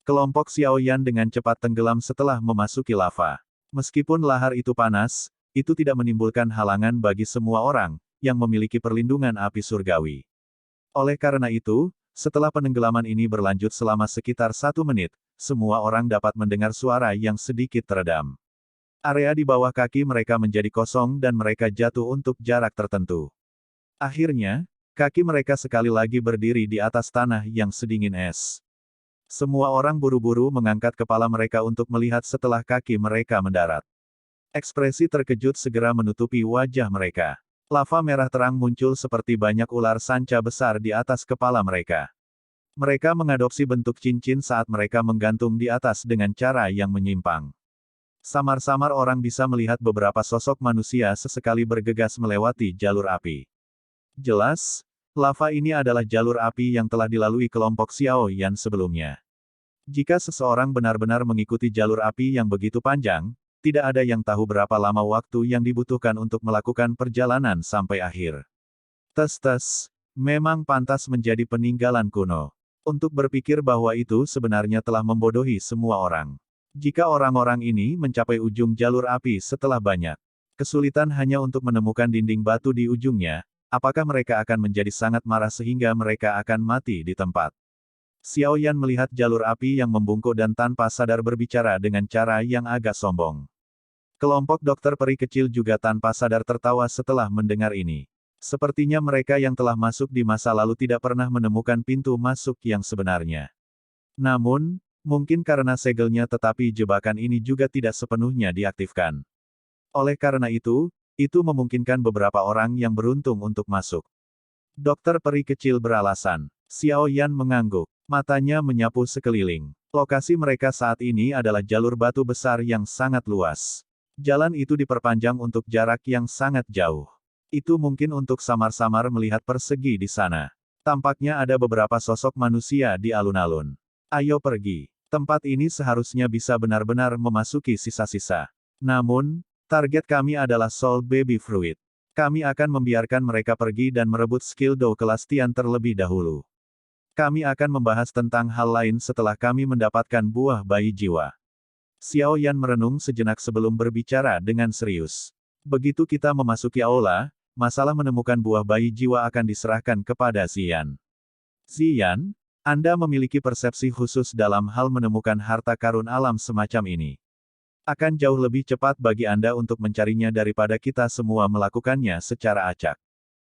Kelompok Xiao Yan dengan cepat tenggelam setelah memasuki lava. Meskipun lahar itu panas, itu tidak menimbulkan halangan bagi semua orang yang memiliki perlindungan api surgawi. Oleh karena itu, setelah penenggelaman ini berlanjut selama sekitar 1 menit, semua orang dapat mendengar suara yang sedikit teredam. Area di bawah kaki mereka menjadi kosong dan mereka jatuh untuk jarak tertentu. Akhirnya, kaki mereka sekali lagi berdiri di atas tanah yang sedingin es. Semua orang buru-buru mengangkat kepala mereka untuk melihat setelah kaki mereka mendarat. Ekspresi terkejut segera menutupi wajah mereka. Lava merah terang muncul seperti banyak ular sanca besar di atas kepala mereka. Mereka mengadopsi bentuk cincin saat mereka menggantung di atas dengan cara yang menyimpang. Samar-samar orang bisa melihat beberapa sosok manusia sesekali bergegas melewati jalur api. Jelas, Lava ini adalah jalur api yang telah dilalui kelompok Xiao Yan sebelumnya. Jika seseorang benar-benar mengikuti jalur api yang begitu panjang, tidak ada yang tahu berapa lama waktu yang dibutuhkan untuk melakukan perjalanan sampai akhir. Tes-tes, memang pantas menjadi peninggalan kuno. Untuk berpikir bahwa itu sebenarnya telah membodohi semua orang. Jika orang-orang ini mencapai ujung jalur api setelah banyak kesulitan hanya untuk menemukan dinding batu di ujungnya, apakah mereka akan menjadi sangat marah sehingga mereka akan mati di tempat? Xiao Yan melihat jalur api yang membungkuk dan tanpa sadar berbicara dengan cara yang agak sombong. Kelompok dokter peri kecil juga tanpa sadar tertawa setelah mendengar ini. Sepertinya mereka yang telah masuk di masa lalu tidak pernah menemukan pintu masuk yang sebenarnya. Namun, mungkin karena segelnya tetapi jebakan ini juga tidak sepenuhnya diaktifkan. Oleh karena itu memungkinkan beberapa orang yang beruntung untuk masuk. Dokter peri kecil beralasan. Xiao Yan mengangguk. Matanya menyapu sekeliling. Lokasi mereka saat ini adalah jalur batu besar yang sangat luas. Jalan itu diperpanjang untuk jarak yang sangat jauh. Itu mungkin untuk samar-samar melihat persegi di sana. Tampaknya ada beberapa sosok manusia di alun-alun. Ayo pergi. Tempat ini seharusnya bisa benar-benar memasuki sisa-sisa. Namun, target kami adalah Soul Baby Fruit. Kami akan membiarkan mereka pergi dan merebut skill Do kelas Tian terlebih dahulu. Kami akan membahas tentang hal lain setelah kami mendapatkan buah bayi jiwa. Xiao Yan merenung sejenak sebelum berbicara dengan serius. Begitu kita memasuki aula, masalah menemukan buah bayi jiwa akan diserahkan kepada Ziyan. Ziyan, Anda memiliki persepsi khusus dalam hal menemukan harta karun alam semacam ini. Akan jauh lebih cepat bagi Anda untuk mencarinya daripada kita semua melakukannya secara acak.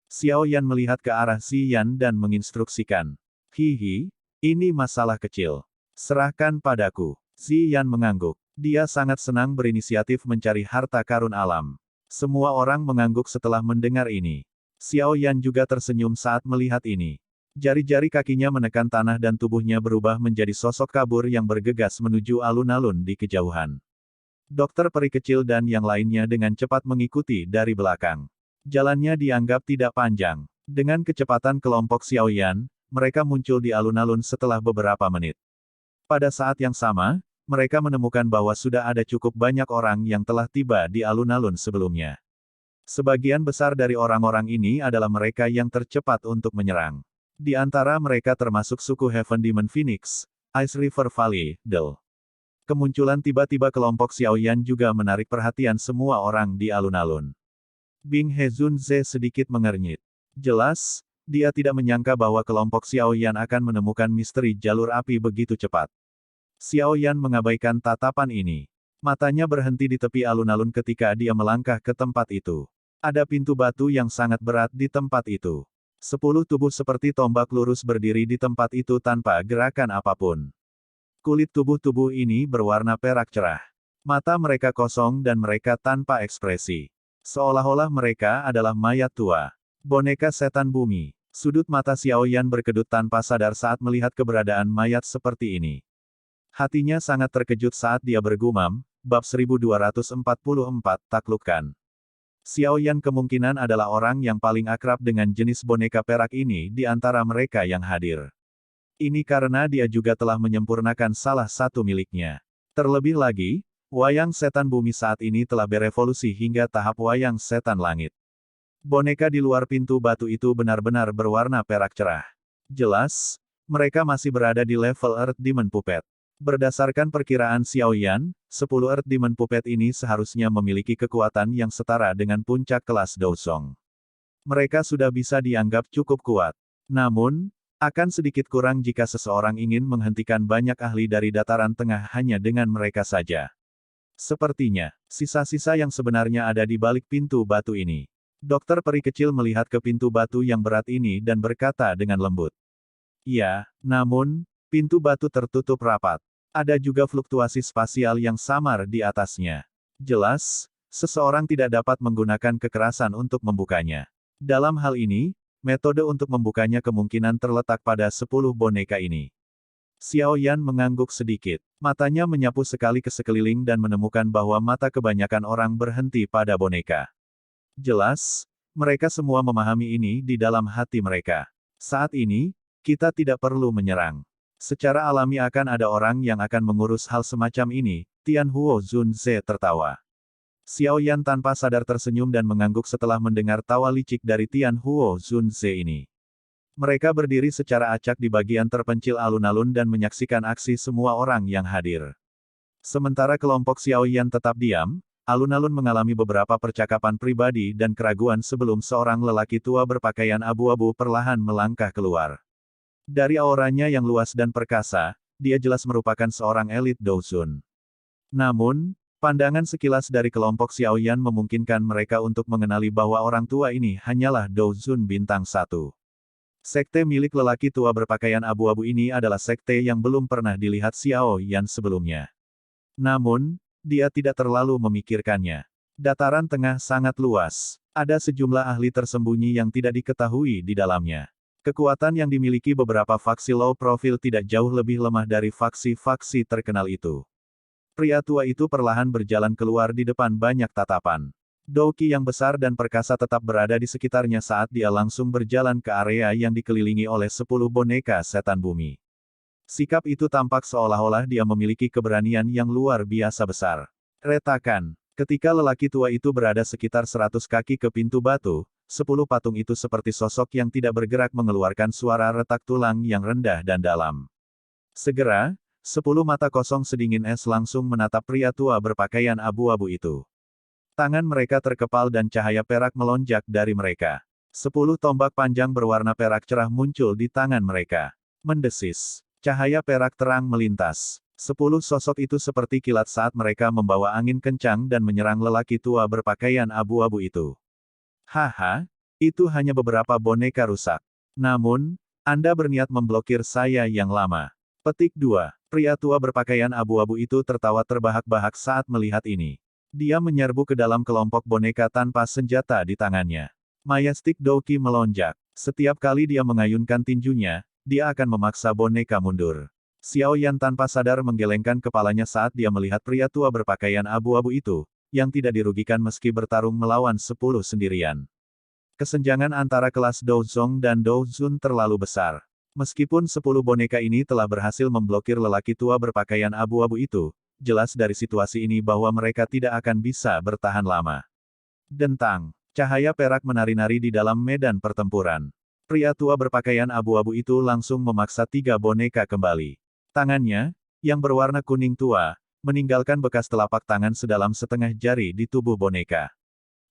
Xiao Yan melihat ke arah Ziyan dan menginstruksikan. Hihi, ini masalah kecil. Serahkan padaku. Ziyan mengangguk. Dia sangat senang berinisiatif mencari harta karun alam. Semua orang mengangguk setelah mendengar ini. Xiao Yan juga tersenyum saat melihat ini. Jari-jari kakinya menekan tanah dan tubuhnya berubah menjadi sosok kabur yang bergegas menuju alun-alun di kejauhan. Dokter peri kecil dan yang lainnya dengan cepat mengikuti dari belakang. Jalannya dianggap tidak panjang. Dengan kecepatan kelompok Xiao Yan, mereka muncul di alun-alun setelah beberapa menit. Pada saat yang sama, mereka menemukan bahwa sudah ada cukup banyak orang yang telah tiba di alun-alun sebelumnya. Sebagian besar dari orang-orang ini adalah mereka yang tercepat untuk menyerang. Di antara mereka termasuk suku Heaven Demon Phoenix, Ice River Valley, Del. Kemunculan tiba-tiba kelompok Xiao Yan juga menarik perhatian semua orang di alun-alun. Bing Hezun Ze sedikit mengernyit. Jelas, dia tidak menyangka bahwa kelompok Xiao Yan akan menemukan misteri jalur api begitu cepat. Xiao Yan mengabaikan tatapan ini. Matanya berhenti di tepi alun-alun ketika dia melangkah ke tempat itu. Ada pintu batu yang sangat berat di tempat itu. 10 tubuh seperti tombak lurus berdiri di tempat itu tanpa gerakan apapun. Kulit tubuh-tubuh ini berwarna perak cerah. Mata mereka kosong dan mereka tanpa ekspresi. Seolah-olah mereka adalah mayat tua. Boneka setan bumi. Sudut mata Xiao Yan berkedut tanpa sadar saat melihat keberadaan mayat seperti ini. Hatinya sangat terkejut saat dia bergumam, bab 1244, taklukkan. Xiao Yan kemungkinan adalah orang yang paling akrab dengan jenis boneka perak ini di antara mereka yang hadir. Ini karena dia juga telah menyempurnakan salah satu miliknya. Terlebih lagi, wayang setan bumi saat ini telah berevolusi hingga tahap wayang setan langit. Boneka di luar pintu batu itu benar-benar berwarna perak cerah. Jelas, mereka masih berada di level Earth Demon Puppet. Berdasarkan perkiraan Xiao Yan, 10 Earth Demon Puppet ini seharusnya memiliki kekuatan yang setara dengan puncak kelas Dousong. Mereka sudah bisa dianggap cukup kuat. Namun, akan sedikit kurang jika seseorang ingin menghentikan banyak ahli dari dataran tengah hanya dengan mereka saja. Sepertinya, sisa-sisa yang sebenarnya ada di balik pintu batu ini. Dokter peri kecil melihat ke pintu batu yang berat ini dan berkata dengan lembut. Ya, namun, pintu batu tertutup rapat. Ada juga fluktuasi spasial yang samar di atasnya. Jelas, seseorang tidak dapat menggunakan kekerasan untuk membukanya. Dalam hal ini, metode untuk membukanya kemungkinan terletak pada 10 boneka ini. Xiao Yan mengangguk sedikit. Matanya menyapu sekali ke sekeliling dan menemukan bahwa mata kebanyakan orang berhenti pada boneka. Jelas, Mereka semua memahami ini di dalam hati mereka. Saat ini, kita tidak perlu menyerang. Secara alami akan ada orang yang akan mengurus hal semacam ini, Tianhuo Zunze tertawa. Xiao Yan tanpa sadar tersenyum dan mengangguk setelah mendengar tawa licik dari Tianhuo Zunze ini. Mereka berdiri secara acak di bagian terpencil alun-alun dan menyaksikan aksi semua orang yang hadir. Sementara kelompok Xiao Yan tetap diam, alun-alun mengalami beberapa percakapan pribadi dan keraguan sebelum seorang lelaki tua berpakaian abu-abu perlahan melangkah keluar. Dari auranya yang luas dan perkasa, dia jelas merupakan seorang elit Douzun. Namun, pandangan sekilas dari kelompok Xiao Yan memungkinkan mereka untuk mengenali bahwa orang tua ini hanyalah Douzun bintang 1. Sekte milik lelaki tua berpakaian abu-abu ini adalah sekte yang belum pernah dilihat Xiao Yan sebelumnya. Namun, dia tidak terlalu memikirkannya. Dataran tengah sangat luas. Ada sejumlah ahli tersembunyi yang tidak diketahui di dalamnya. Kekuatan yang dimiliki beberapa faksi low profile tidak jauh lebih lemah dari faksi-faksi terkenal itu. Pria tua itu perlahan berjalan keluar di depan banyak tatapan. Douki yang besar dan perkasa tetap berada di sekitarnya saat dia langsung berjalan ke area yang dikelilingi oleh 10 boneka setan bumi. Sikap itu tampak seolah-olah dia memiliki keberanian yang luar biasa besar. Retakan. Ketika lelaki tua itu berada sekitar 100 kaki ke pintu batu, 10 patung itu seperti sosok yang tidak bergerak mengeluarkan suara retak tulang yang rendah dan dalam. Segera, 10 mata kosong sedingin es langsung menatap pria tua berpakaian abu-abu itu. Tangan mereka terkepal dan cahaya perak melonjak dari mereka. 10 tombak panjang berwarna perak cerah muncul di tangan mereka. Mendesis. Cahaya perak terang melintas. 10 sosok itu seperti kilat saat mereka membawa angin kencang dan menyerang lelaki tua berpakaian abu-abu itu. Haha, itu hanya beberapa boneka rusak. Namun, Anda berniat memblokir saya yang lama. Petik 2. Pria tua berpakaian abu-abu itu tertawa terbahak-bahak saat melihat ini. Dia menyerbu ke dalam kelompok boneka tanpa senjata di tangannya. Majestic Douki melonjak. Setiap kali dia mengayunkan tinjunya, dia akan memaksa boneka mundur. Xiao Yan tanpa sadar menggelengkan kepalanya saat dia melihat pria tua berpakaian abu-abu itu, yang tidak dirugikan meski bertarung melawan 10 sendirian. Kesenjangan antara kelas Douzong dan Douzun terlalu besar. Meskipun 10 boneka ini telah berhasil memblokir lelaki tua berpakaian abu-abu itu, jelas dari situasi ini bahwa mereka tidak akan bisa bertahan lama. Dentang. Cahaya perak menari-nari di dalam medan pertempuran. Pria tua berpakaian abu-abu itu langsung memaksa 3 boneka kembali. Tangannya, yang berwarna kuning tua, meninggalkan bekas telapak tangan sedalam setengah jari di tubuh boneka.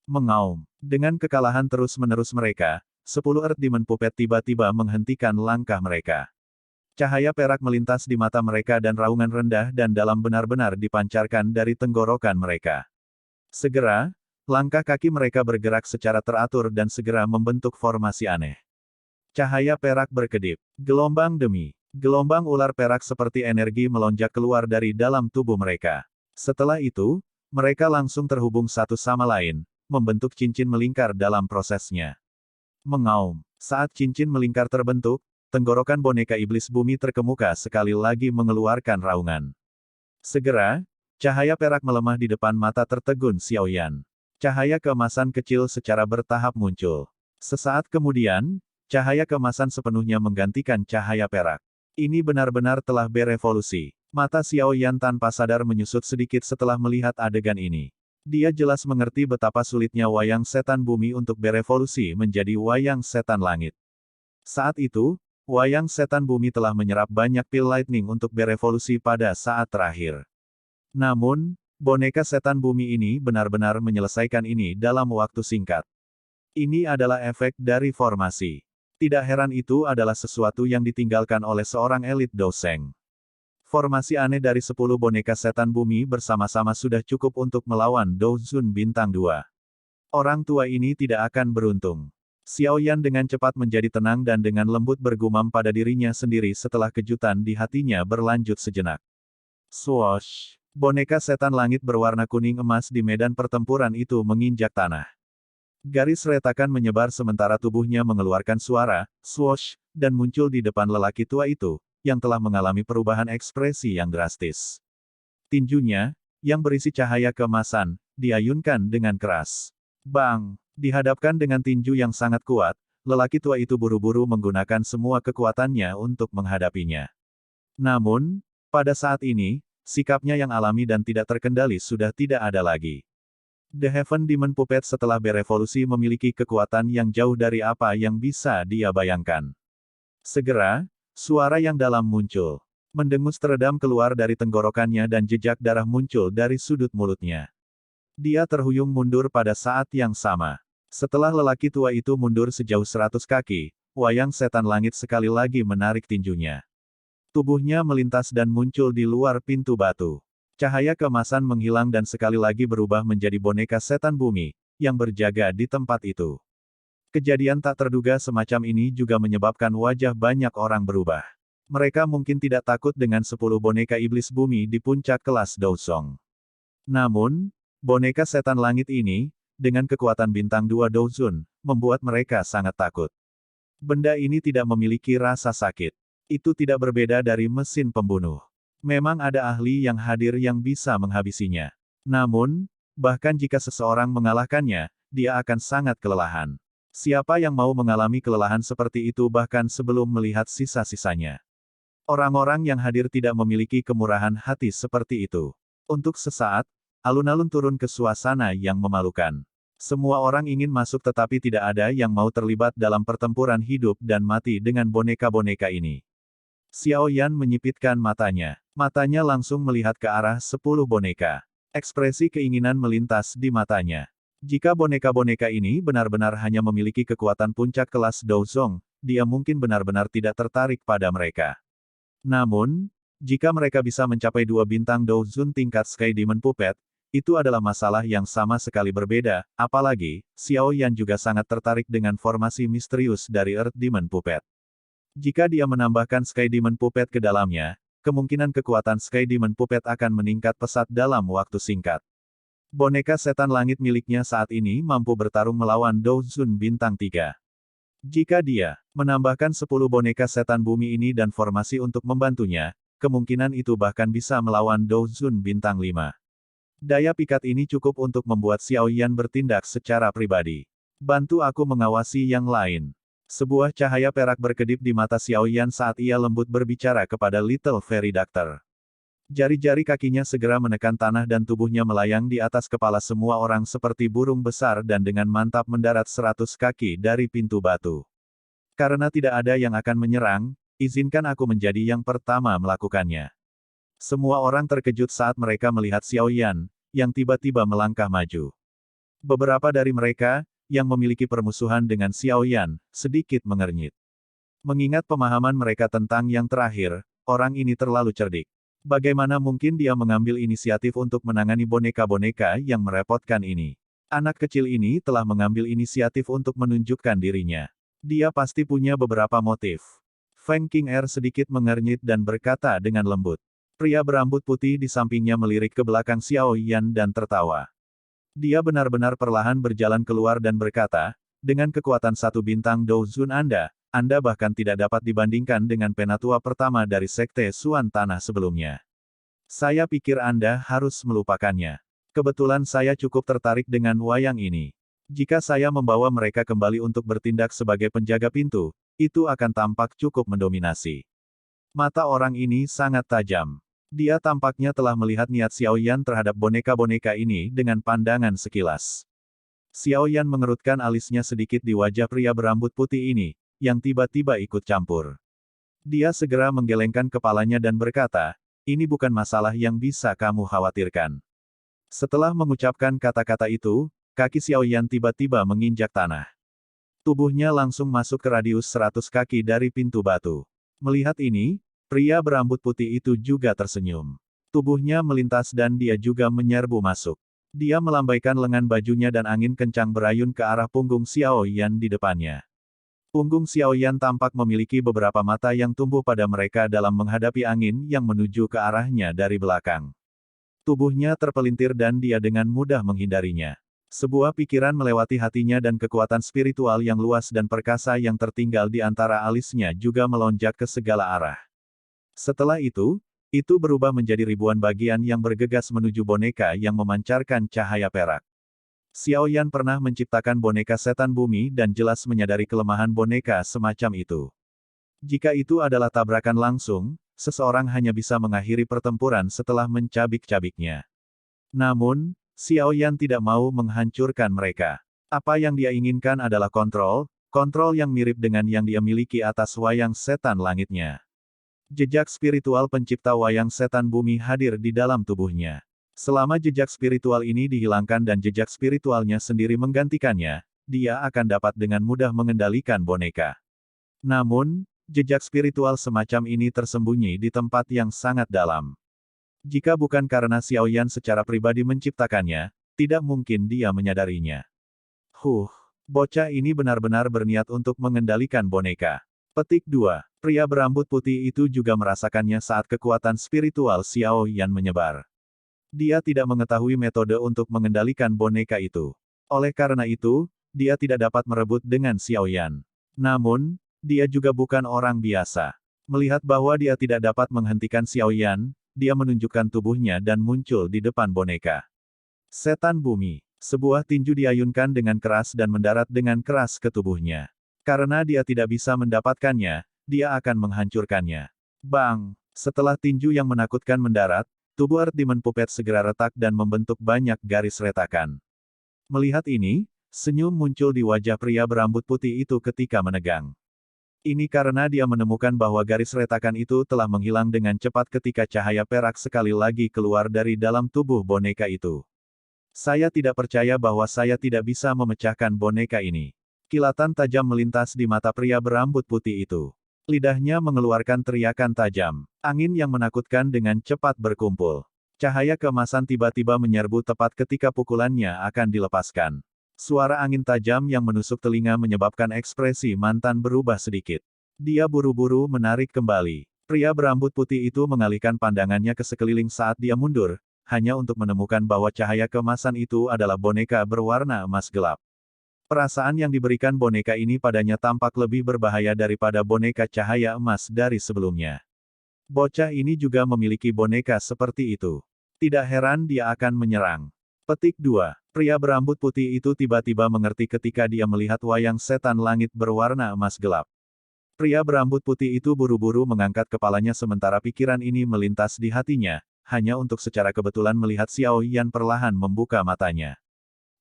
Mengaum. Dengan kekalahan terus-menerus mereka, 10 Earth Demon Puppet tiba-tiba menghentikan langkah mereka. Cahaya perak melintas di mata mereka dan raungan rendah dan dalam benar-benar dipancarkan dari tenggorokan mereka. Segera, langkah kaki mereka bergerak secara teratur dan segera membentuk formasi aneh. Cahaya perak berkedip. Gelombang demi gelombang ular perak seperti energi melonjak keluar dari dalam tubuh mereka. Setelah itu, mereka langsung terhubung satu sama lain, membentuk cincin melingkar dalam prosesnya. Mengaum. Saat cincin melingkar terbentuk, tenggorokan boneka iblis bumi terkemuka sekali lagi mengeluarkan raungan. Segera, cahaya perak melemah di depan mata tertegun Xiao Yan. Cahaya keemasan kecil secara bertahap muncul. Sesaat kemudian, cahaya keemasan sepenuhnya menggantikan cahaya perak. Ini benar-benar telah berevolusi. Mata Xiao Yan tanpa sadar menyusut sedikit setelah melihat adegan ini. Dia jelas mengerti betapa sulitnya wayang setan bumi untuk berevolusi menjadi wayang setan langit. Saat itu, wayang setan bumi telah menyerap banyak pil lightning untuk berevolusi pada saat terakhir. Namun, boneka setan bumi ini benar-benar menyelesaikan ini dalam waktu singkat. Ini adalah efek dari formasi. Tidak heran itu adalah sesuatu yang ditinggalkan oleh seorang elit Douzeng. Formasi aneh dari 10 boneka setan bumi bersama-sama sudah cukup untuk melawan Douzun bintang 2. Orang tua ini tidak akan beruntung. Xiao Yan dengan cepat menjadi tenang dan dengan lembut bergumam pada dirinya sendiri setelah kejutan di hatinya berlanjut sejenak. Swoosh! Boneka setan langit berwarna kuning emas di medan pertempuran itu menginjak tanah. Garis retakan menyebar sementara tubuhnya mengeluarkan suara, swoosh, dan muncul di depan lelaki tua itu, yang telah mengalami perubahan ekspresi yang drastis. Tinjunya, yang berisi cahaya keemasan, diayunkan dengan keras. Bang! Dihadapkan dengan tinju yang sangat kuat, lelaki tua itu buru-buru menggunakan semua kekuatannya untuk menghadapinya. Namun, pada saat ini, sikapnya yang alami dan tidak terkendali sudah tidak ada lagi. The Heaven Demon Puppet setelah berevolusi memiliki kekuatan yang jauh dari apa yang bisa dia bayangkan. Segera, suara yang dalam muncul. Mendengus teredam keluar dari tenggorokannya dan jejak darah muncul dari sudut mulutnya. Dia terhuyung mundur pada saat yang sama. Setelah lelaki tua itu mundur sejauh 100 kaki, wayang setan langit sekali lagi menarik tinjunya. Tubuhnya melintas dan muncul di luar pintu batu. Cahaya keemasan menghilang dan sekali lagi berubah menjadi boneka setan bumi, yang berjaga di tempat itu. Kejadian tak terduga semacam ini juga menyebabkan wajah banyak orang berubah. Mereka mungkin tidak takut dengan 10 boneka iblis bumi di puncak kelas Dousong. Namun, boneka setan langit ini, dengan kekuatan bintang 2 Douzun, membuat mereka sangat takut. Benda ini tidak memiliki rasa sakit. Itu tidak berbeda dari mesin pembunuh. Memang ada ahli yang hadir yang bisa menghabisinya. Namun, bahkan jika seseorang mengalahkannya, dia akan sangat kelelahan. Siapa yang mau mengalami kelelahan seperti itu bahkan sebelum melihat sisa-sisanya? Orang-orang yang hadir tidak memiliki kemurahan hati seperti itu. Untuk sesaat, alun-alun turun ke suasana yang memalukan. Semua orang ingin masuk tetapi tidak ada yang mau terlibat dalam pertempuran hidup dan mati dengan boneka-boneka ini. Xiao Yan menyipitkan matanya. Matanya langsung melihat ke arah 10 boneka. Ekspresi keinginan melintas di matanya. Jika boneka-boneka ini benar-benar hanya memiliki kekuatan puncak kelas Douzong, dia mungkin benar-benar tidak tertarik pada mereka. Namun, jika mereka bisa mencapai 2 bintang Douzun tingkat Sky Demon Puppet, itu adalah masalah yang sama sekali berbeda, apalagi, Xiao Yan juga sangat tertarik dengan formasi misterius dari Earth Demon Puppet. Jika dia menambahkan Sky Demon Puppet ke dalamnya, kemungkinan kekuatan Sky Demon Puppet akan meningkat pesat dalam waktu singkat. Boneka setan langit miliknya saat ini mampu bertarung melawan Douzun bintang 3. Jika dia menambahkan 10 boneka setan bumi ini dan formasi untuk membantunya, kemungkinan itu bahkan bisa melawan Douzun bintang 5. Daya pikat ini cukup untuk membuat Xiao Yan bertindak secara pribadi. Bantu aku mengawasi yang lain. Sebuah cahaya perak berkedip di mata Xiao Yan saat ia lembut berbicara kepada Little Fairy Doctor. Jari-jari kakinya segera menekan tanah dan tubuhnya melayang di atas kepala semua orang seperti burung besar dan dengan mantap mendarat 100 kaki dari pintu batu. Karena tidak ada yang akan menyerang, izinkan aku menjadi yang pertama melakukannya. Semua orang terkejut saat mereka melihat Xiao Yan, yang tiba-tiba melangkah maju. Beberapa dari mereka, yang memiliki permusuhan dengan Xiao Yan, sedikit mengernyit. Mengingat pemahaman mereka tentang yang terakhir, orang ini terlalu cerdik. Bagaimana mungkin dia mengambil inisiatif untuk menangani boneka-boneka yang merepotkan ini? Anak kecil ini telah mengambil inisiatif untuk menunjukkan dirinya. Dia pasti punya beberapa motif. Feng King Er sedikit mengernyit dan berkata dengan lembut. Pria berambut putih di sampingnya melirik ke belakang Xiao Yan dan tertawa. Dia benar-benar perlahan berjalan keluar dan berkata, dengan kekuatan 1 bintang Douzun Anda bahkan tidak dapat dibandingkan dengan penatua pertama dari Sekte Suan Tanah sebelumnya. Saya pikir Anda harus melupakannya. Kebetulan saya cukup tertarik dengan wayang ini. Jika saya membawa mereka kembali untuk bertindak sebagai penjaga pintu, itu akan tampak cukup mendominasi. Mata orang ini sangat tajam. Dia tampaknya telah melihat niat Xiao Yan terhadap boneka-boneka ini dengan pandangan sekilas. Xiao Yan mengerutkan alisnya sedikit di wajah pria berambut putih ini, yang tiba-tiba ikut campur. Dia segera menggelengkan kepalanya dan berkata, ini bukan masalah yang bisa kamu khawatirkan. Setelah mengucapkan kata-kata itu, kaki Xiao Yan tiba-tiba menginjak tanah. Tubuhnya langsung masuk ke radius 100 kaki dari pintu batu. Melihat ini, pria berambut putih itu juga tersenyum. Tubuhnya melintas dan dia juga menyerbu masuk. Dia melambaikan lengan bajunya dan angin kencang berayun ke arah punggung Xiao Yan di depannya. Punggung Xiao Yan tampak memiliki beberapa mata yang tumbuh pada mereka dalam menghadapi angin yang menuju ke arahnya dari belakang. Tubuhnya terpelintir dan dia dengan mudah menghindarinya. Sebuah pikiran melewati hatinya dan kekuatan spiritual yang luas dan perkasa yang tertinggal di antara alisnya juga melonjak ke segala arah. Setelah itu berubah menjadi ribuan bagian yang bergegas menuju boneka yang memancarkan cahaya perak. Xiao Yan pernah menciptakan boneka setan bumi dan jelas menyadari kelemahan boneka semacam itu. Jika itu adalah tabrakan langsung, seseorang hanya bisa mengakhiri pertempuran setelah mencabik-cabiknya. Namun, Xiao Yan tidak mau menghancurkan mereka. Apa yang dia inginkan adalah kontrol yang mirip dengan yang dia miliki atas wayang setan langitnya. Jejak spiritual pencipta wayang setan bumi hadir di dalam tubuhnya. Selama jejak spiritual ini dihilangkan dan jejak spiritualnya sendiri menggantikannya, dia akan dapat dengan mudah mengendalikan boneka. Namun, jejak spiritual semacam ini tersembunyi di tempat yang sangat dalam. Jika bukan karena Xiao Yan secara pribadi menciptakannya, tidak mungkin dia menyadarinya. Bocah ini benar-benar berniat untuk mengendalikan boneka. Petik 2. Pria berambut putih itu juga merasakannya saat kekuatan spiritual Xiao Yan menyebar. Dia tidak mengetahui metode untuk mengendalikan boneka itu. Oleh karena itu, dia tidak dapat merebut dengan Xiao Yan. Namun, dia juga bukan orang biasa. Melihat bahwa dia tidak dapat menghentikan Xiao Yan, dia menunjukkan tubuhnya dan muncul di depan boneka. Setan bumi. Sebuah tinju diayunkan dengan keras dan mendarat dengan keras ke tubuhnya. Karena dia tidak bisa mendapatkannya, dia akan menghancurkannya. Bang! Setelah tinju yang menakutkan mendarat, tubuh Earth Demon Puppet segera retak dan membentuk banyak garis retakan. Melihat ini, senyum muncul di wajah pria berambut putih itu ketika menegang. Ini karena dia menemukan bahwa garis retakan itu telah menghilang dengan cepat ketika cahaya perak sekali lagi keluar dari dalam tubuh boneka itu. Saya tidak percaya bahwa saya tidak bisa memecahkan boneka ini. Kilatan tajam melintas di mata pria berambut putih itu. Lidahnya mengeluarkan teriakan tajam. Angin yang menakutkan dengan cepat berkumpul. Cahaya keemasan tiba-tiba menyerbu tepat ketika pukulannya akan dilepaskan. Suara angin tajam yang menusuk telinga menyebabkan ekspresi mantan berubah sedikit. Dia buru-buru menarik kembali. Pria berambut putih itu mengalihkan pandangannya ke sekeliling saat dia mundur, hanya untuk menemukan bahwa cahaya keemasan itu adalah boneka berwarna emas gelap. Perasaan yang diberikan boneka ini padanya tampak lebih berbahaya daripada boneka cahaya emas dari sebelumnya. Bocah ini juga memiliki boneka seperti itu. Tidak heran dia akan menyerang. Petik 2. Pria berambut putih itu tiba-tiba mengerti ketika dia melihat wayang setan langit berwarna emas gelap. Pria berambut putih itu buru-buru mengangkat kepalanya sementara pikiran ini melintas di hatinya, hanya untuk secara kebetulan melihat Xiao Yan perlahan membuka matanya.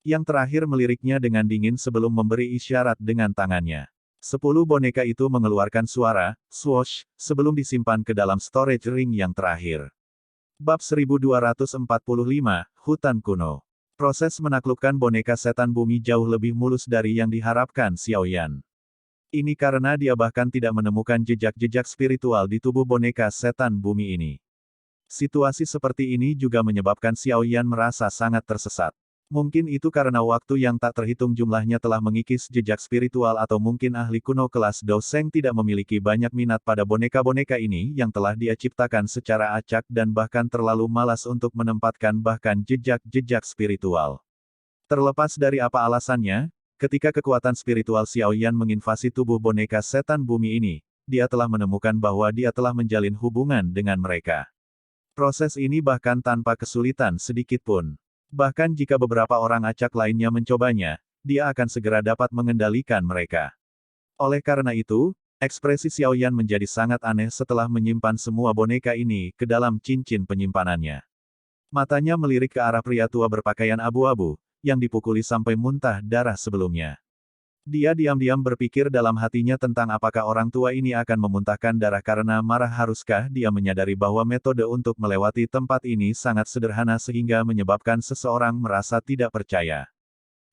Yang terakhir meliriknya dengan dingin sebelum memberi isyarat dengan tangannya. 10 boneka itu mengeluarkan suara, swoosh, sebelum disimpan ke dalam storage ring yang terakhir. Bab 1245, Hutan Kuno. Proses menaklukkan boneka setan bumi jauh lebih mulus dari yang diharapkan Xiao Yan. Ini karena dia bahkan tidak menemukan jejak-jejak spiritual di tubuh boneka setan bumi ini. Situasi seperti ini juga menyebabkan Xiao Yan merasa sangat tersesat. Mungkin itu karena waktu yang tak terhitung jumlahnya telah mengikis jejak spiritual atau mungkin ahli kuno kelas Dou Sheng tidak memiliki banyak minat pada boneka-boneka ini yang telah dia ciptakan secara acak dan bahkan terlalu malas untuk menempatkan bahkan jejak-jejak spiritual. Terlepas dari apa alasannya, ketika kekuatan spiritual Xiao Yan menginvasi tubuh boneka setan bumi ini, dia telah menemukan bahwa dia telah menjalin hubungan dengan mereka. Proses ini bahkan tanpa kesulitan sedikit pun. Bahkan jika beberapa orang acak lainnya mencobanya, dia akan segera dapat mengendalikan mereka. Oleh karena itu, ekspresi Xiao Yan menjadi sangat aneh setelah menyimpan semua boneka ini ke dalam cincin penyimpanannya. Matanya melirik ke arah pria tua berpakaian abu-abu, yang dipukuli sampai muntah darah sebelumnya. Dia diam-diam berpikir dalam hatinya tentang apakah orang tua ini akan memuntahkan darah karena marah. Haruskah dia menyadari bahwa metode untuk melewati tempat ini sangat sederhana sehingga menyebabkan seseorang merasa tidak percaya.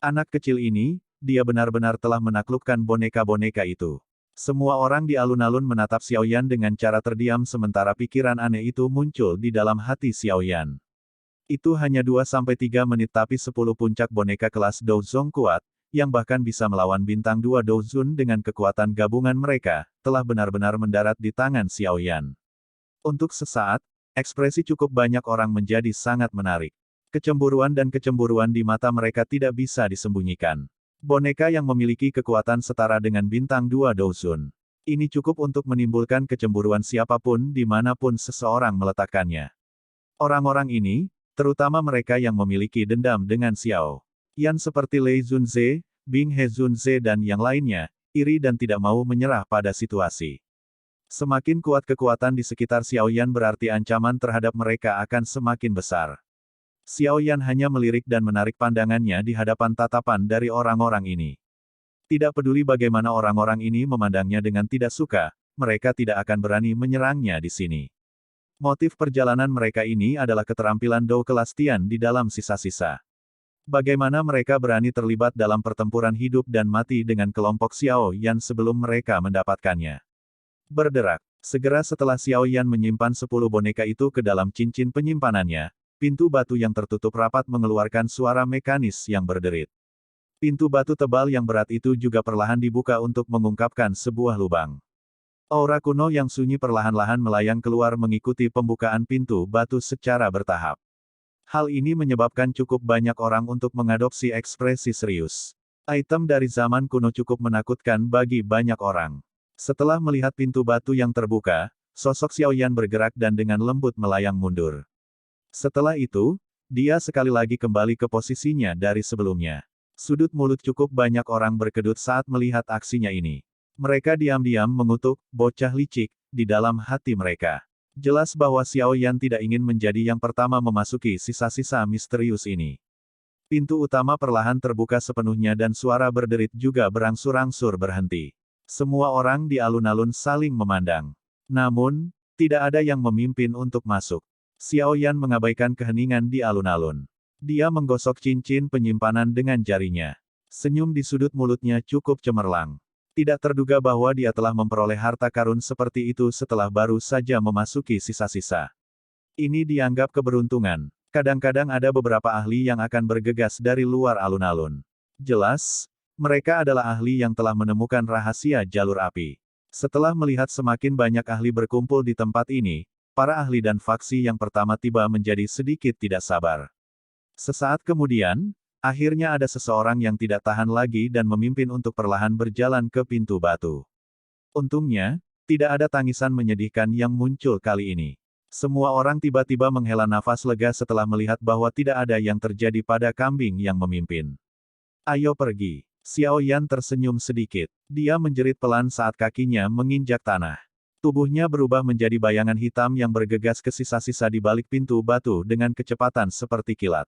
Anak kecil ini, dia benar-benar telah menaklukkan boneka-boneka itu. Semua orang di alun-alun menatap Xiao Yan dengan cara terdiam sementara pikiran aneh itu muncul di dalam hati Xiao Yan. Itu hanya 2-3 menit tapi 10 puncak boneka kelas Dou Zong kuat, yang bahkan bisa melawan bintang 2 Dou Zun dengan kekuatan gabungan mereka, telah benar-benar mendarat di tangan Xiao Yan. Untuk sesaat, ekspresi cukup banyak orang menjadi sangat menarik. Kecemburuan dan kecemburuan di mata mereka tidak bisa disembunyikan. Boneka yang memiliki kekuatan setara dengan bintang 2 Dou Zun. Ini cukup untuk menimbulkan kecemburuan siapapun dimanapun seseorang meletakkannya. Orang-orang ini, terutama mereka yang memiliki dendam dengan Xiao Yan seperti Lei Zunze, Bing He Zunze dan yang lainnya, iri dan tidak mau menyerah pada situasi. Semakin kuat kekuatan di sekitar Xiao Yan berarti ancaman terhadap mereka akan semakin besar. Xiao Yan hanya melirik dan menarik pandangannya di hadapan tatapan dari orang-orang ini. Tidak peduli bagaimana orang-orang ini memandangnya dengan tidak suka, mereka tidak akan berani menyerangnya di sini. Motif perjalanan mereka ini adalah keterampilan Dou kelas Tian di dalam sisa-sisa. Bagaimana mereka berani terlibat dalam pertempuran hidup dan mati dengan kelompok Xiao Yan sebelum mereka mendapatkannya. Berderak. Segera setelah Xiao Yan menyimpan 10 boneka itu ke dalam cincin penyimpanannya, pintu batu yang tertutup rapat mengeluarkan suara mekanis yang berderit. Pintu batu tebal yang berat itu juga perlahan dibuka untuk mengungkapkan sebuah lubang. Aura kuno yang sunyi perlahan-lahan melayang keluar mengikuti pembukaan pintu batu secara bertahap. Hal ini menyebabkan cukup banyak orang untuk mengadopsi ekspresi serius. Item dari zaman kuno cukup menakutkan bagi banyak orang. Setelah melihat pintu batu yang terbuka, sosok Xiao Yan bergerak dan dengan lembut melayang mundur. Setelah itu, dia sekali lagi kembali ke posisinya dari sebelumnya. Sudut mulut cukup banyak orang berkedut saat melihat aksinya ini. Mereka diam-diam mengutuk, bocah licik, di dalam hati mereka. Jelas bahwa Xiao Yan tidak ingin menjadi yang pertama memasuki sisa-sisa misterius ini. Pintu utama perlahan terbuka sepenuhnya dan suara berderit juga berangsur-angsur berhenti. Semua orang di alun-alun saling memandang. Namun, tidak ada yang memimpin untuk masuk. Xiao Yan mengabaikan keheningan di alun-alun. Dia menggosok cincin penyimpanan dengan jarinya. Senyum di sudut mulutnya cukup cemerlang. Tidak terduga bahwa dia telah memperoleh harta karun seperti itu setelah baru saja memasuki sisa-sisa. Ini dianggap keberuntungan. Kadang-kadang ada beberapa ahli yang akan bergegas dari luar alun-alun. Jelas, mereka adalah ahli yang telah menemukan rahasia jalur api. Setelah melihat semakin banyak ahli berkumpul di tempat ini, para ahli dan faksi yang pertama tiba menjadi sedikit tidak sabar. Sesaat kemudian, akhirnya ada seseorang yang tidak tahan lagi dan memimpin untuk perlahan berjalan ke pintu batu. Untungnya, tidak ada tangisan menyedihkan yang muncul kali ini. Semua orang tiba-tiba menghela nafas lega setelah melihat bahwa tidak ada yang terjadi pada kambing yang memimpin. Ayo pergi. Xiao Yan tersenyum sedikit. Dia menjerit pelan saat kakinya menginjak tanah. Tubuhnya berubah menjadi bayangan hitam yang bergegas ke sisa-sisa di balik pintu batu dengan kecepatan seperti kilat.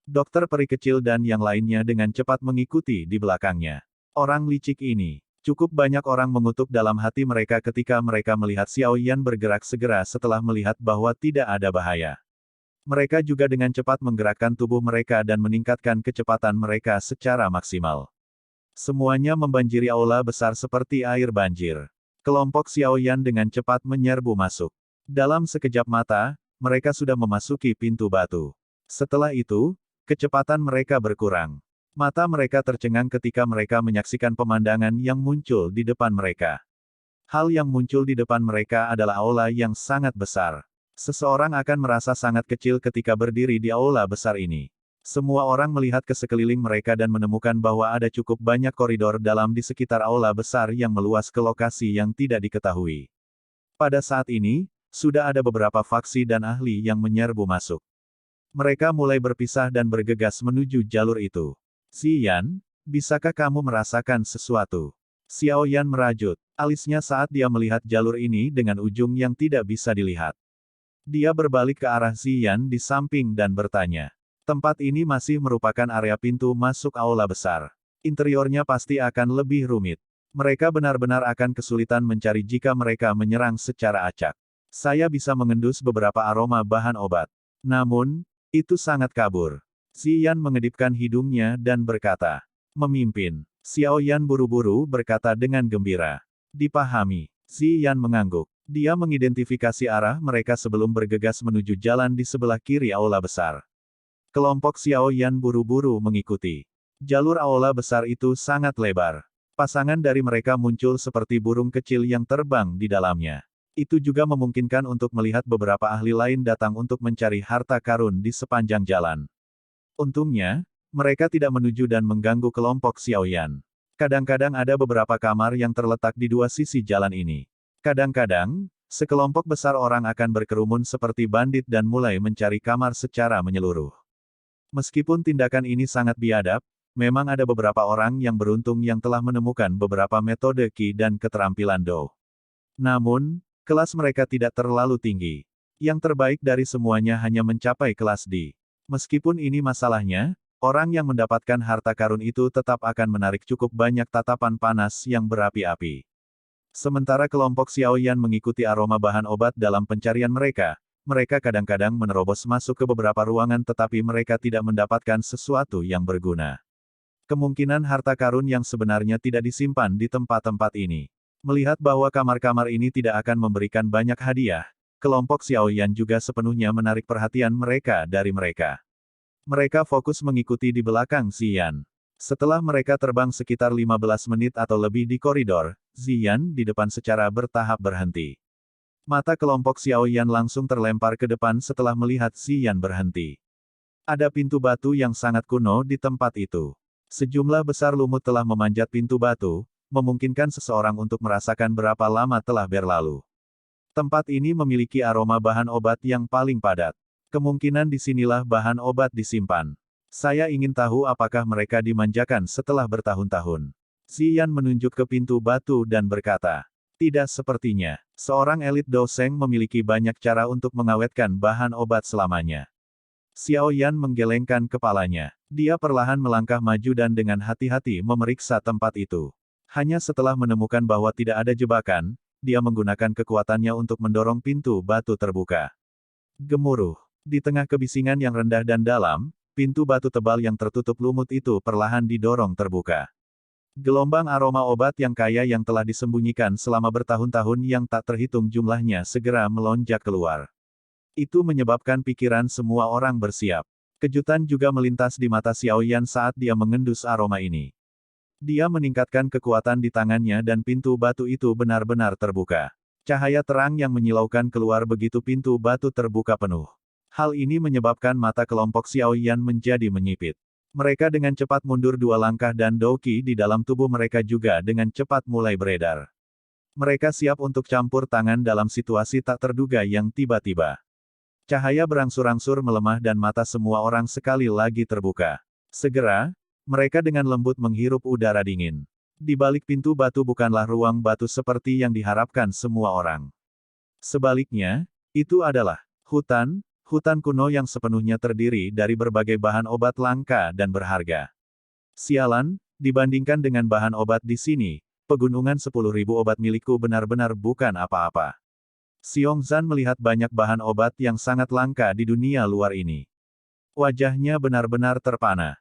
Dokter peri kecil dan yang lainnya dengan cepat mengikuti di belakangnya. Orang licik ini. Cukup banyak orang mengutuk dalam hati mereka ketika mereka melihat Xiao Yan bergerak segera setelah melihat bahwa tidak ada bahaya. Mereka juga dengan cepat menggerakkan tubuh mereka dan meningkatkan kecepatan mereka secara maksimal. Semuanya membanjiri aula besar seperti air banjir. Kelompok Xiao Yan dengan cepat menyerbu masuk. Dalam sekejap mata, mereka sudah memasuki pintu batu. Setelah itu, kecepatan mereka berkurang. Mata mereka tercengang ketika mereka menyaksikan pemandangan yang muncul di depan mereka. Hal yang muncul di depan mereka adalah aula yang sangat besar. Seseorang akan merasa sangat kecil ketika berdiri di aula besar ini. Semua orang melihat ke sekeliling mereka dan menemukan bahwa ada cukup banyak koridor dalam di sekitar aula besar yang meluas ke lokasi yang tidak diketahui. Pada saat ini, sudah ada beberapa faksi dan ahli yang menyerbu masuk. Mereka mulai berpisah dan bergegas menuju jalur itu. Ziyan, bisakah kamu merasakan sesuatu? Xiao Yan merajut alisnya saat dia melihat jalur ini dengan ujung yang tidak bisa dilihat. Dia berbalik ke arah Ziyan di samping dan bertanya. Tempat ini masih merupakan area pintu masuk aula besar. Interiornya pasti akan lebih rumit. Mereka benar-benar akan kesulitan mencari jika mereka menyerang secara acak. Saya bisa mengendus beberapa aroma bahan obat. Namun, itu sangat kabur. Ziyan mengedipkan hidungnya dan berkata, "Memimpin." Xiao Yan buru-buru berkata dengan gembira. "Dipahami." Ziyan mengangguk. Dia mengidentifikasi arah mereka sebelum bergegas menuju jalan di sebelah kiri aula besar. Kelompok Xiao Yan buru-buru mengikuti. Jalur aula besar itu sangat lebar. Pasangan dari mereka muncul seperti burung kecil yang terbang di dalamnya. Itu juga memungkinkan untuk melihat beberapa ahli lain datang untuk mencari harta karun di sepanjang jalan. Untungnya, mereka tidak menuju dan mengganggu kelompok Xiao Yan. Kadang-kadang ada beberapa kamar yang terletak di dua sisi jalan ini. Kadang-kadang, sekelompok besar orang akan berkerumun seperti bandit dan mulai mencari kamar secara menyeluruh. Meskipun tindakan ini sangat biadab, memang ada beberapa orang yang beruntung yang telah menemukan beberapa metode Qi dan keterampilan Do. Namun, kelas mereka tidak terlalu tinggi. Yang terbaik dari semuanya hanya mencapai kelas D. Meskipun ini masalahnya, orang yang mendapatkan harta karun itu tetap akan menarik cukup banyak tatapan panas yang berapi-api. Sementara kelompok Xiaoyan mengikuti aroma bahan obat dalam pencarian mereka, mereka kadang-kadang menerobos masuk ke beberapa ruangan tetapi mereka tidak mendapatkan sesuatu yang berguna. Kemungkinan harta karun yang sebenarnya tidak disimpan di tempat-tempat ini. Melihat bahwa kamar-kamar ini tidak akan memberikan banyak hadiah, kelompok Xiaoyan juga sepenuhnya menarik perhatian mereka dari mereka. Mereka fokus mengikuti di belakang Ziyan. Setelah mereka terbang sekitar 15 menit atau lebih di koridor, Ziyan di depan secara bertahap berhenti. Mata kelompok Xiaoyan langsung terlempar ke depan setelah melihat Ziyan berhenti. Ada pintu batu yang sangat kuno di tempat itu. Sejumlah besar lumut telah memanjat pintu batu, memungkinkan seseorang untuk merasakan berapa lama telah berlalu. Tempat ini memiliki aroma bahan obat yang paling padat. Kemungkinan disinilah bahan obat disimpan. Saya ingin tahu apakah mereka dimanjakan setelah bertahun-tahun. Ziyan menunjuk ke pintu batu dan berkata, tidak sepertinya. Seorang elit doseng memiliki banyak cara untuk mengawetkan bahan obat selamanya. Xiaoyan menggelengkan kepalanya. Dia perlahan melangkah maju dan dengan hati-hati memeriksa tempat itu. Hanya setelah menemukan bahwa tidak ada jebakan, dia menggunakan kekuatannya untuk mendorong pintu batu terbuka. Gemuruh. Di tengah kebisingan yang rendah dan dalam, pintu batu tebal yang tertutup lumut itu perlahan didorong terbuka. Gelombang aroma obat yang kaya yang telah disembunyikan selama bertahun-tahun yang tak terhitung jumlahnya segera melonjak keluar. Itu menyebabkan pikiran semua orang bersiap. Kejutan juga melintas di mata Xiaoyan saat dia mengendus aroma ini. Dia meningkatkan kekuatan di tangannya dan pintu batu itu benar-benar terbuka. Cahaya terang yang menyilaukan keluar begitu pintu batu terbuka penuh. Hal ini menyebabkan mata kelompok Xiaoyan menjadi menyipit. Mereka dengan cepat mundur 2 langkah dan Qi di dalam tubuh mereka juga dengan cepat mulai beredar. Mereka siap untuk campur tangan dalam situasi tak terduga yang tiba-tiba. Cahaya berangsur-angsur melemah dan mata semua orang sekali lagi terbuka. Segera, mereka dengan lembut menghirup udara dingin. Di balik pintu batu bukanlah ruang batu seperti yang diharapkan semua orang. Sebaliknya, itu adalah hutan kuno yang sepenuhnya terdiri dari berbagai bahan obat langka dan berharga. Sialan, dibandingkan dengan bahan obat di sini, pegunungan 10.000 obat milikku benar-benar bukan apa-apa. Xiongzan melihat banyak bahan obat yang sangat langka di dunia luar ini. Wajahnya benar-benar terpana.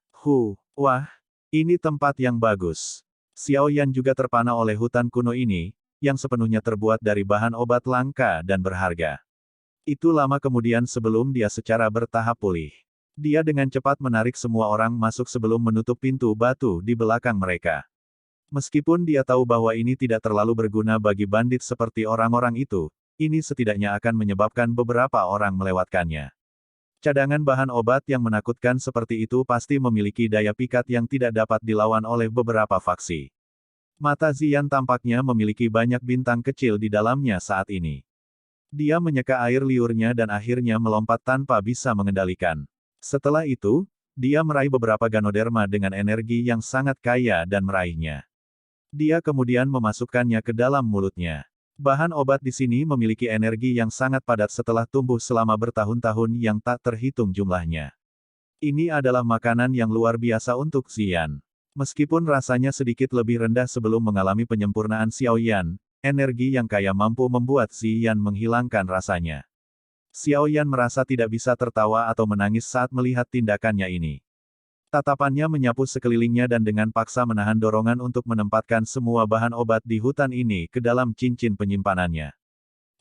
Wah, ini tempat yang bagus. Xiaoyan juga terpana oleh hutan kuno ini, yang sepenuhnya terbuat dari bahan obat langka dan berharga. Itu lama kemudian sebelum dia secara bertahap pulih. Dia dengan cepat menarik semua orang masuk sebelum menutup pintu batu di belakang mereka. Meskipun dia tahu bahwa ini tidak terlalu berguna bagi bandit seperti orang-orang itu, ini setidaknya akan menyebabkan beberapa orang melewatkannya. Cadangan bahan obat yang menakutkan seperti itu pasti memiliki daya pikat yang tidak dapat dilawan oleh beberapa faksi. Mata Ziyan tampaknya memiliki banyak bintang kecil di dalamnya saat ini. Dia menyeka air liurnya dan akhirnya melompat tanpa bisa mengendalikan. Setelah itu, dia meraih beberapa ganoderma dengan energi yang sangat kaya dan meraihnya. Dia kemudian memasukkannya ke dalam mulutnya. Bahan obat di sini memiliki energi yang sangat padat setelah tumbuh selama bertahun-tahun yang tak terhitung jumlahnya. Ini adalah makanan yang luar biasa untuk Ziyan. Meskipun rasanya sedikit lebih rendah sebelum mengalami penyempurnaan Xiaoyan, energi yang kaya mampu membuat Ziyan menghilangkan rasanya. Xiaoyan merasa tidak bisa tertawa atau menangis saat melihat tindakannya ini. Tatapannya menyapu sekelilingnya dan dengan paksa menahan dorongan untuk menempatkan semua bahan obat di hutan ini ke dalam cincin penyimpanannya.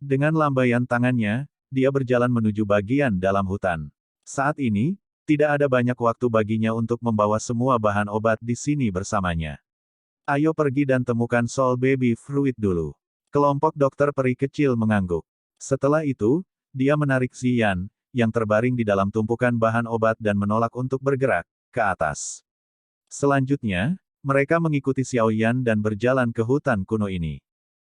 Dengan lambaian tangannya, dia berjalan menuju bagian dalam hutan. Saat ini, tidak ada banyak waktu baginya untuk membawa semua bahan obat di sini bersamanya. Ayo pergi dan temukan Soul Baby Fruit dulu. Kelompok dokter peri kecil mengangguk. Setelah itu, dia menarik Ziyan, yang terbaring di dalam tumpukan bahan obat dan menolak untuk bergerak ke atas. Selanjutnya, mereka mengikuti Xiaoyan dan berjalan ke hutan kuno ini.